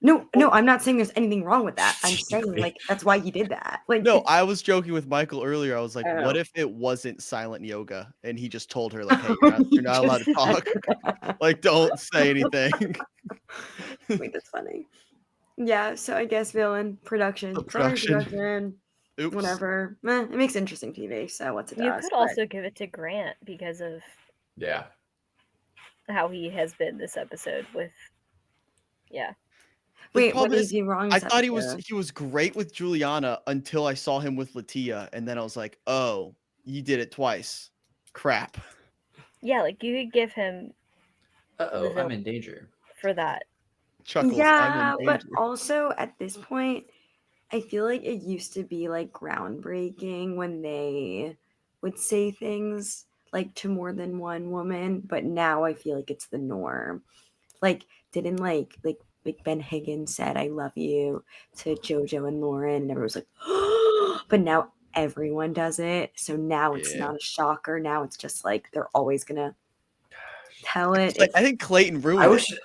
no, I'm not saying there's anything wrong with that. I'm saying like that's why he did that. Like, No, I was joking with Michael earlier. I was like, what Oh. if it wasn't silent yoga and he just told her like, hey, you're not allowed to talk. Like, don't say anything. Wait, that's funny. Yeah, so I guess villain production. The Sorry, production. Oops. whatever. It makes interesting TV. So what's it You does? could also give it to Grant because of Yeah. how he has been this episode with. Yeah. Wait, what problem did is, he do wrong? I this thought episode? he was great with Juliana until I saw him with Latia, and then I was like, oh, you did it twice. Crap. Yeah, like you could give him Uh-oh, I'm in danger. for that. Chuckles. Yeah, I'm in but danger. also at this point, I feel like it used to be like groundbreaking when they would say things like to more than one woman, but now I feel like it's the norm. Like, didn't like Ben Higgins said I love you to JoJo and Lauren, and everyone was like, but now everyone does it. So now it's not a shocker. Now it's just like they're always gonna tell it. I think Clayton ruined I it. wish it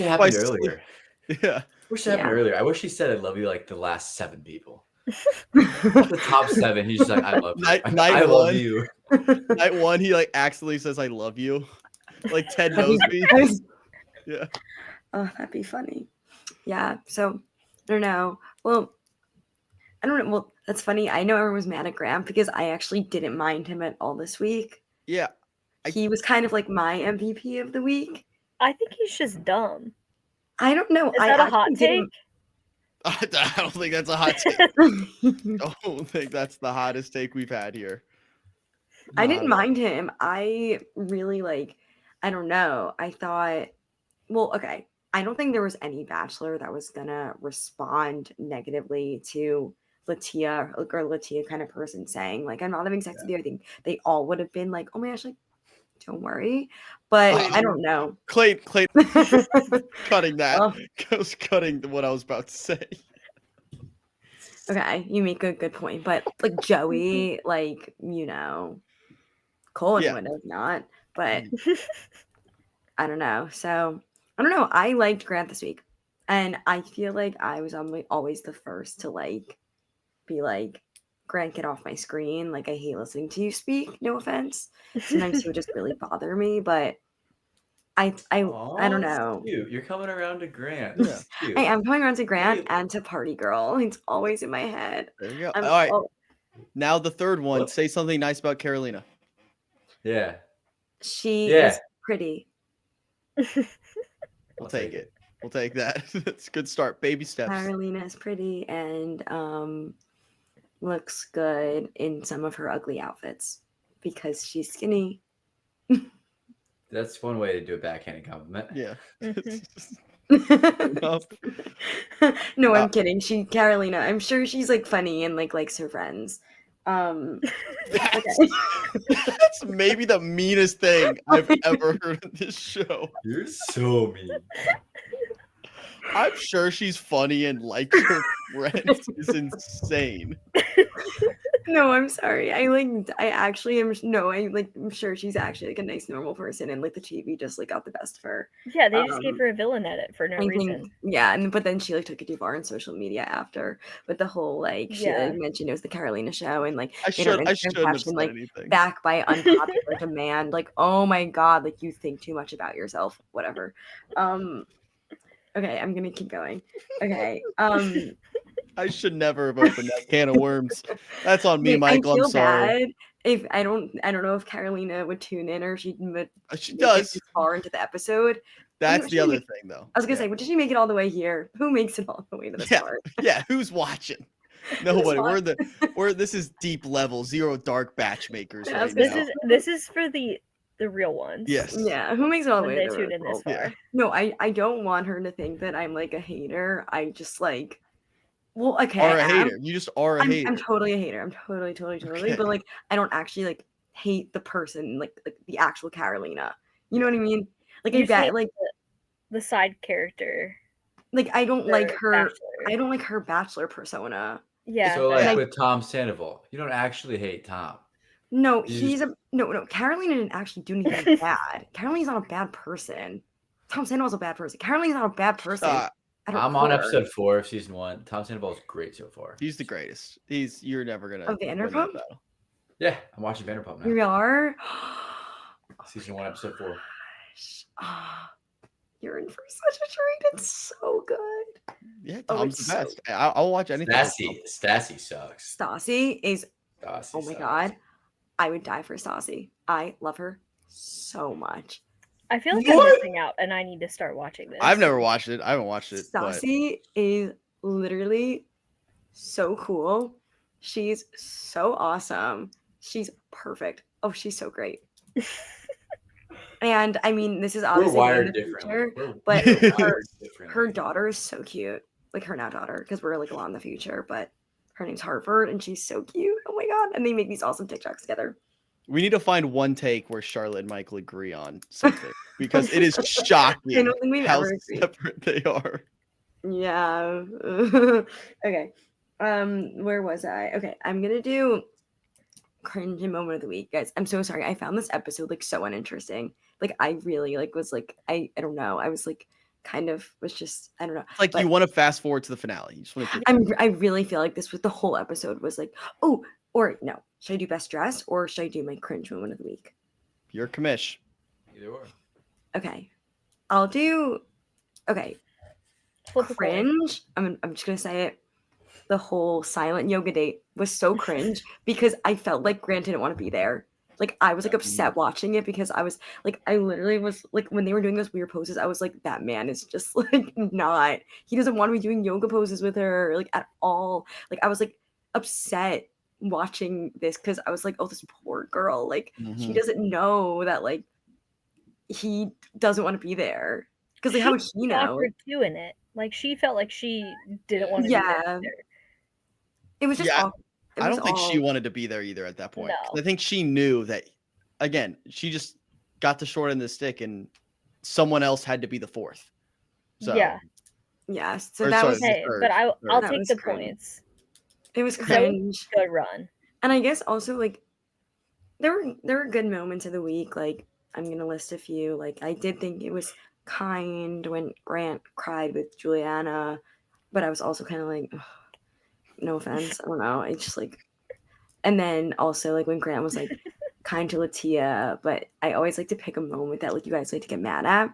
happened Twice. earlier. Yeah. I wish it happened Yeah. earlier. I wish he said I love you like the last 7 people. The top 7, he's just like, I love you. Night I love one. you. Night 1, he like accidentally says, I love you. Like Ted That'd Mosby. be- Yeah. Oh, that'd be funny. Yeah. So I don't know. Well, I don't know. Well, that's funny. I know everyone was mad at Graham because I actually didn't mind him at all this week. Yeah. He was kind of like my MVP of the week. I think he's just dumb. I don't know. Is that a hot actually take? I don't think that's a hot take. didn't- I don't think that's the hottest take we've had here. I didn't mind him. I really I don't know. I thought, well, okay. I don't think there was any bachelor that was gonna respond negatively to Latia or Latia kind of person saying like I'm not having sex with you. I think they all would have been like, oh my gosh, like don't worry. But I don't know. Clayton cutting that. Oh. I was cutting what I was about to say. Okay, you make a good point. But like Joey, like, Colin Yeah. would have not. But I don't know. So I I don't know. I liked Grant this week, and I feel like I was always the first to like be like, Grant, get off my screen. Like, I hate listening to you speak. No offense. Sometimes he would just really bother me, but I don't That's know. cute. You're coming around to Grant. Yeah. That's cute. I am coming around to Grant Wait. and to Party Girl. It's always in my head. There you go. I'm All right. al- Now the third one. What? Say something nice about Carolina. Yeah. She Yeah. is pretty. We'll take it. We'll take that. That's a good start. Baby steps. Carolina is pretty and looks good in some of her ugly outfits because she's skinny. That's one way to do a backhanded compliment. Yeah. No, Uh, I'm kidding. Carolina, I'm sure she's like funny and like likes her friends. That's maybe the meanest thing I've ever heard on this show. You're so mean. I'm sure she's funny and likes her friends is insane. No, I'm sorry. I actually am. No, I'm sure she's actually like a nice, normal person, and like the TV just like got the best of her. Yeah, they just gave her a villain edit for no I reason. think, yeah, but then she like took it too far on social media after. But the whole like she Yeah. like, mentioned it was the Carolina show, and like I made her shouldn't have question, said like anything. back by unpopular demand. Like, oh my god, like you think too much about yourself. Whatever. Okay, I'm gonna keep going. Okay. I should never have opened that can of worms. That's on me, Wait, Michael. I feel I'm sorry. bad if I don't know if Carolina would tune in or she'd She make it does. this far into the episode. That's She the other make- thing, though. I was gonna Yeah. say, but did she make it all the way here? Who makes it all the way to this Yeah. part? Yeah, who's watching? Nobody. watching? This is deep level, zero dark BachMakers Yeah, I was right gonna now. This is for the real ones. Yes. Yeah, who makes it all the When way they to tune the in this Yeah. far. No, I don't want her to think that I'm like a hater. I just like, well, okay, Are I a am. hater. You just are a hater. I'm totally a hater. I'm totally, Okay. but like, I don't actually like hate the person, like the actual Carolina. You know what I mean? Like, You I just bet, hate like the side character. I don't like for her. Bachelor. I don't like her bachelor persona. Yeah. So that- like with Tom Sandoval, you don't actually hate Tom. No, You he's a no. Carolina didn't actually do anything bad. Carolina's not a bad person. Tom Sandoval's a bad person. Carolina's not a bad person. Uh, at her I'm on core. episode 4 of season 1. Tom Sandoval's great so far. He's the greatest. You're never gonna Of win that Vanderpump? battle. Yeah, I'm watching Vanderpump now. You are. Season 1, episode 4. Gosh. You're in for such a treat. It's so good. Yeah, Oh, Tom's it's the so- best. I'll watch anything. Stassi sucks. Stassi is. Stassi Oh my sucks. god, I would die for Stassi. I love her so much. I feel like What? I'm missing out, and I need to start watching this. I've never watched it. I haven't watched it. But Stassi is literally so cool. She's so awesome. She's perfect. Oh, she's so great. And I mean, this is We're obviously in wired the differently. future, We're but wired differently. her daughter is so cute. Like her now daughter, because we're like a lot in the future. But her name's Hartford, and she's so cute. Oh my god! And they make these awesome TikToks together. we need to find one take where Charlotte and Michael agree on something because it is I shocking don't think we've how ever agreed. separate they are. Yeah. Okay. Where was I? Okay, I'm gonna do cringe moment of the week, guys. I'm so sorry. I found this episode like so uninteresting. Like I really like was like I don't know. I was like kind of was just I don't know. It's like But you want to fast forward to the finale. You just want to. I really feel like this was the whole episode was like, oh, or no. Should I do best dressed or should I do my cringe moment of the week? Your commish. Either or. Okay. I'll do okay. Flip a coin. Cringe. I'm just gonna say it. The whole silent yoga date was so cringe because I felt like Grant didn't want to be there. Like I was like upset watching it because I was like I literally was like when they were doing those weird poses, I was like, that man is just like not. He doesn't want to be doing yoga poses with her like at all. Like I was like upset watching this because I was like, oh, this poor girl. Like she Mhm. doesn't know that like he doesn't want to be there. Because like how would he know? Awkward too in it. Like she felt like she didn't want to be Yeah. there. It was just Yeah, awkward. It I was don't think she all- wanted to be there either at that point. 'Cause No. I think she knew that, again, she just got the short end of the stick and someone else had to be the fourth. So, Yeah. Yeah, so Or that sorry, was Hey, third, but I'll third. That take was the cringe. points. it was That was- cringe. Good run. And I guess also like there were good moments of the week. Like I'm gonna list a few. Like I did think it was kind when Grant cried with Juliana, but I was also kind of like, ugh, no offense, I don't know. It's just like, and then also like when Grant was like kind to Latia, but I always like to pick a moment that like you guys like to get mad at.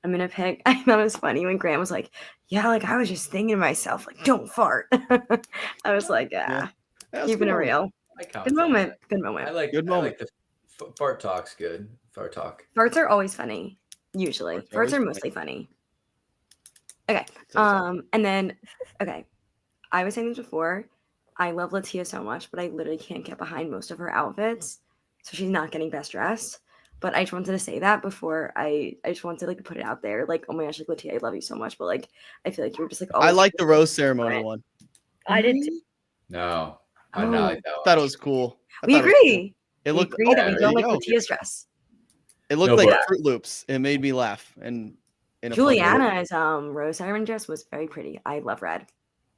I'm gonna pick. I thought it was funny when Grant was like, "Yeah, like I was just thinking to myself, like, don't fart." I was like, "Yeah, That's keeping it cool. real." I count Good on moment. that. Good I moment. like Good I moment. like the fart talk's good. Fart talk. Farts are always funny. Usually, Farts are farts always are funny. mostly funny. Okay. So. And then, okay, I was saying this before. I love Latia so much, but I literally can't get behind most of her outfits, so she's not getting best dressed. But I just wanted to say that before I just wanted to like put it out there. Like, oh my gosh, like Latia, I love you so much, but like I feel like you were just like I always. like the rose ceremony one. I did too. No, I Oh. not like that I one. thought it was cool. I We thought it was cool. agree. It We looked. agree Oh, that we there don't you like go. Latia's dress. It looked No, like but- Fruit Loops. It made me laugh, and in a funny way. Juliana's rose ceremony dress was very pretty. I love red,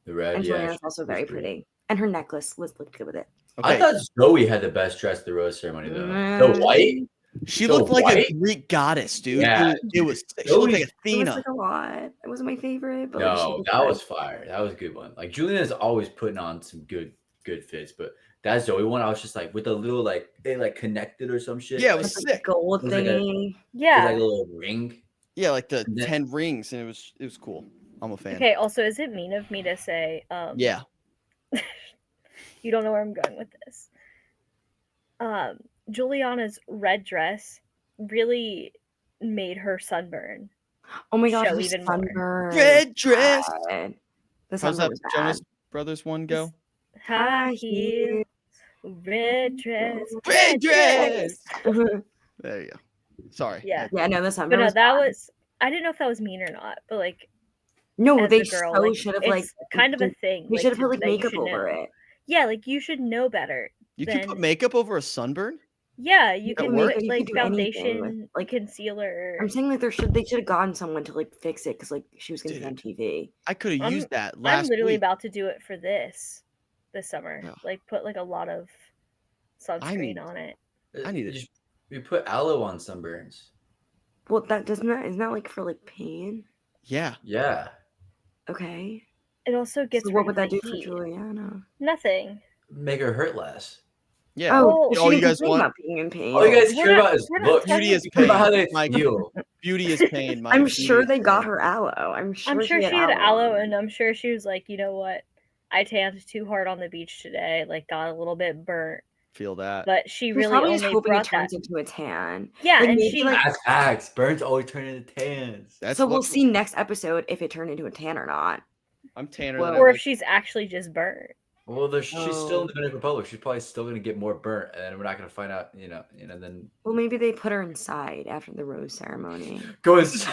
The red, and yeah. Juliana's also she was very pretty. pretty, and her necklace looked good with it. I Okay, thought Zoe had the best dress at the rose ceremony though. The white. she the looked like white? a Greek goddess, dude. Yeah, It was. She Zoe's- looked like It was Athena. like a lot. It wasn't my favorite, but like she No, looked that good. was fire. That was a good one. Like Juliana's always putting on some good fits, but that Zoe one, I was just like with a little like it like connected or some shit. Yeah, it like, was With, like, sick. the gold It was like a- thingy. It was Yeah. like a little ring. Yeah, like the And then- 10 rings, and it was cool. I'm a fan. Okay, also, is it mean of me to say, Yeah. you don't know where I'm going with this? Juliana's red dress really made her sunburn. Oh my gosh, Show her even more. sunburn. Red dress. bad. The How's sunburn that was Jonas bad. Brothers one go? High heel, red dress, Red dress. There you go. Sorry. Yeah. Yeah, no, the But sunburn no, was that bad. was. I didn't know if that was mean or not, but like, No, as they a girl, so like, should have it's like kind of a thing. they should have to- put like that you makeup should over know. it. Yeah, like you should know better. You can than, put makeup over a sunburn? Yeah, you That can works? put You like could do anything with, foundation, like- concealer. I'm saying like they should have gotten someone to like fix it because like she was gonna be on Dude. TV. I could have I'm- used that I'm last literally week. about to do it for this summer. Yeah. Like put like a lot of sunscreen need- on it. I need it. We put aloe on sunburns. Well, that isn't that like for like pain? Yeah. Yeah, Okay. It also gets So what rid would of that the do for heat. Juliana? Nothing. make her hurt less. Yeah. Oh, Oh, she all you didn't guys complain want- about being in pain. All you guys We're care not- about is we're not looks. Beauty is You care about how they Mike. feel. Beauty is pain, Mike. I'm Beauty sure is they got pain. her aloe. I'm sure I'm sure she she had aloe, on. and I'm sure she was like, you know what? I tanned too hard on the beach today. Like got a little bit burnt, Feel that. but she She's really probably only just hoping it brought that. turns into a tan. Yeah, Like, and maybe, she like- That's facts. Burns always turn into tans. That's So we'll what- see next episode if it turned into a tan or not. I'm tanner Well- than I or was. if she's actually just burnt. Well, she's still in Oh. the Dominican Republic. She's probably still gonna get more burnt, and then we're not gonna find out. Then Well, maybe they put her inside after the rose ceremony. go inside.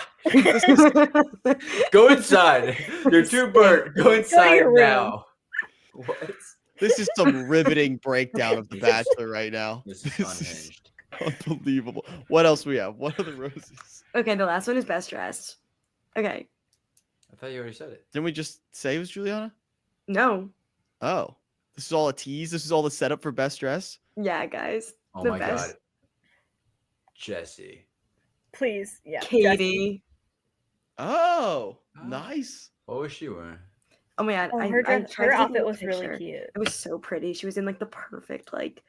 Go inside. You're too burnt. Go inside your room. now. What? This is some riveting breakdown of The Bachelor right now. This is unhinged. Unbelievable. What else we have? What are the roses? Okay, the last one is best dressed. Okay, I thought you already said it. Didn't we just say it was Juliana? no, Oh. This is all a tease? This is all the setup for best dress? yeah, guys, Oh The my best. god. Jesse. Please, yeah. Katie. Oh, Oh. nice. What was she wearing? Oh my god, Oh, I her tried dress, to her take a outfit little was really picture. cute. It was so pretty. She was in like the perfect like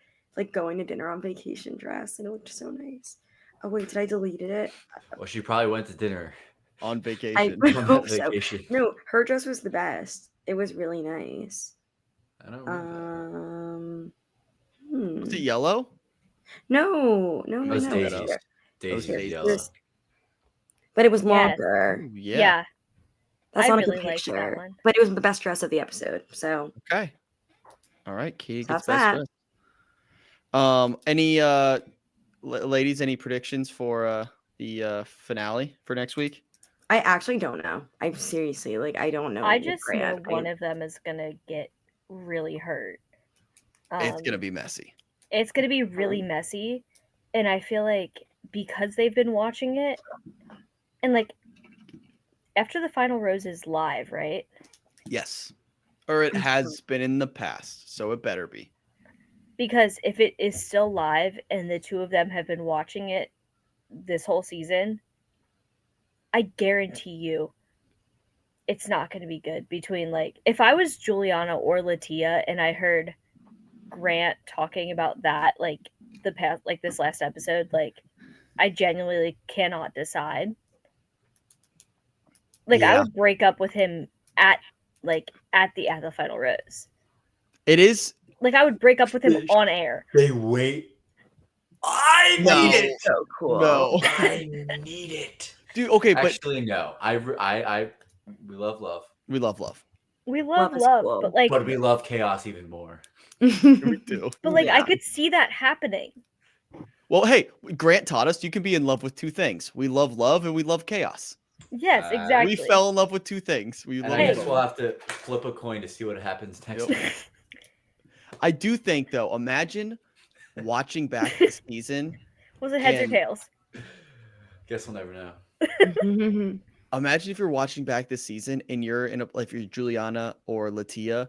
going to dinner on vacation dress, and it looked so nice. Oh wait, did I delete it? Well, she probably went to dinner. On I vacation. hope so. Vacation. No, her dress was the best. It was really nice. I don't remember. Was it yellow? No, that. That was no, Daisy's. no. Here. Daisy's Daisy. yellow. This- But it was Yes. longer. Ooh, Yeah. yeah. That's I not a really good liked that picture. one. But it was the best dress of the episode. So Okay. All right. Katie So gets that's best that. dress. Any ladies, any predictions for the finale for next week? I actually don't know. I seriously I don't know. I with just know Grant. one of them is gonna get really hurt. It's gonna be messy. It's gonna be really messy, and I feel like because they've been watching it, and like after the final rose is live, right? Yes. Or it has been in the past, so it better be. Because if it is still live and the two of them have been watching it this whole season, I guarantee you it's not going to be good between, like, if I was Juliana or Latia and I heard Grant talking about that, like, the past, like, this last episode, like, I genuinely cannot decide. Like, I Yeah. would break up with him at the final rose. It is. Like, I would break up with him on air. They wait. I No. need it. So cool. No. I need it. Dude, okay, but Actually, no. We love love, we love love. We love Love is love, cool. but like, but we love chaos even more. We do. but like, I Yeah. could see that happening. Well, hey, Grant taught us you can be in love with two things. We love love and we love chaos. Yes, Uh, exactly. We fell in love with two things. We And love I guess both. we'll have to flip a coin to see what happens next Yep. week. I do think though, imagine watching back the season. Was it heads or And- tails? Guess we'll never know. Imagine if you're watching back this season and you're in a, like, if you're Juliana or Latia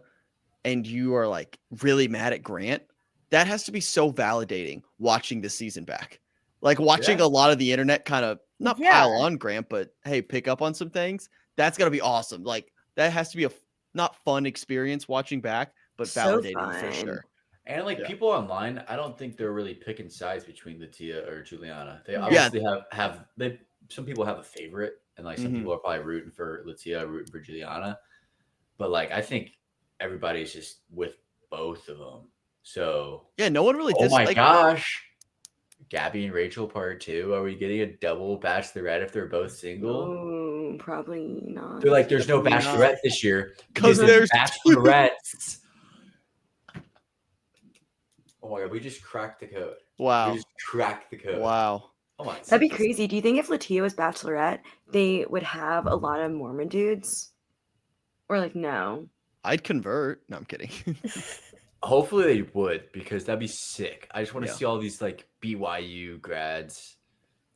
and you are like really mad at Grant. That has to be so validating watching this season back. Like watching Yeah. a lot of the internet kind of not Yeah. pile on Grant, but hey, pick up on some things. That's gotta be awesome. Like that has to be a not fun experience watching back, but So validating for fun. sure. And like Yeah. people online, I don't think they're really picking sides between Latia or Juliana. They Yeah. obviously have they. Some people have a favorite, and like some Mhm. people are probably rooting for Latia, rooting for Juliana. But like I think everybody's just with both of them. So Yeah, no one really oh my like gosh, Gabby and Rachel part 2. Are we getting a double bachelorette if they're both single? Oh, probably not. They're like, there's no Definitely not. bachelorette this year 'Cause there's there's bachelorettes. Oh my god, we just cracked the code. wow. We just cracked the code. Wow. Oh my That'd be crazy. Do you think if Latia was Bachelorette, they would have a lot of Mormon dudes? Or like no? I'd convert. No, I'm kidding. Hopefully they would, because that'd be sick. I just want to Yeah. see all these like BYU grads,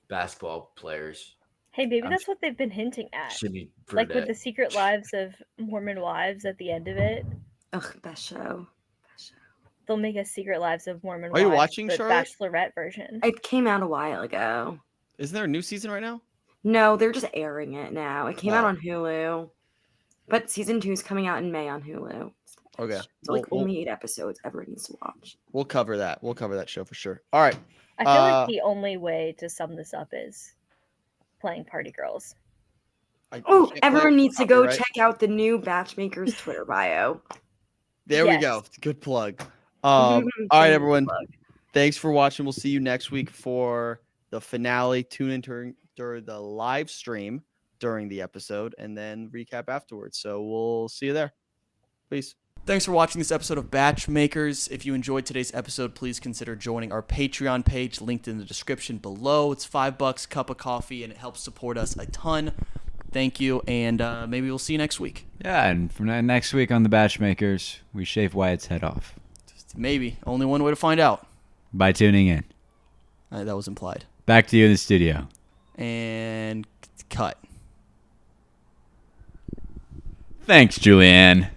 basketball players. Hey, maybe I'm that's what they've been hinting at. Sydney Like with Burdett. the Secret Lives of Mormon Wives at the end of it. Ugh, best show. Best show. They'll make a Secret Lives of Mormon Are Wives. you watching, but Charlotte? Bachelorette version. It came out a while ago. Isn't there a new season right now? No, they're just airing it now. It came out Oh. on Hulu. But season 2 is coming out in May on Hulu. Okay. So like We'll- only 8 episodes everyone needs to watch. We'll cover that. We'll cover that show for sure. All right. I feel Uh, like the only way to sum this up is playing Party Girls. Oh, can't everyone claim needs to go copyright. check out the new BachMakers Twitter bio. There we Yes. go. Good plug. All right, Shameless everyone. plug. Thanks for watching. We'll see you next week for the finale. Tune in during the live stream during the episode and then recap afterwards. So we'll see you there. Peace. Thanks for watching this episode of BachMakers. If you enjoyed today's episode, please consider joining our Patreon page linked in the description below. It's $5, cup of coffee, and it helps support us a ton. Thank you, and maybe we'll see you next week. Yeah, and from next week on the BachMakers, we shave Wyatt's head off Maybe. Only one way to find out. by tuning in. That was implied. Back to you in the studio. And cut. Thanks, Julianne.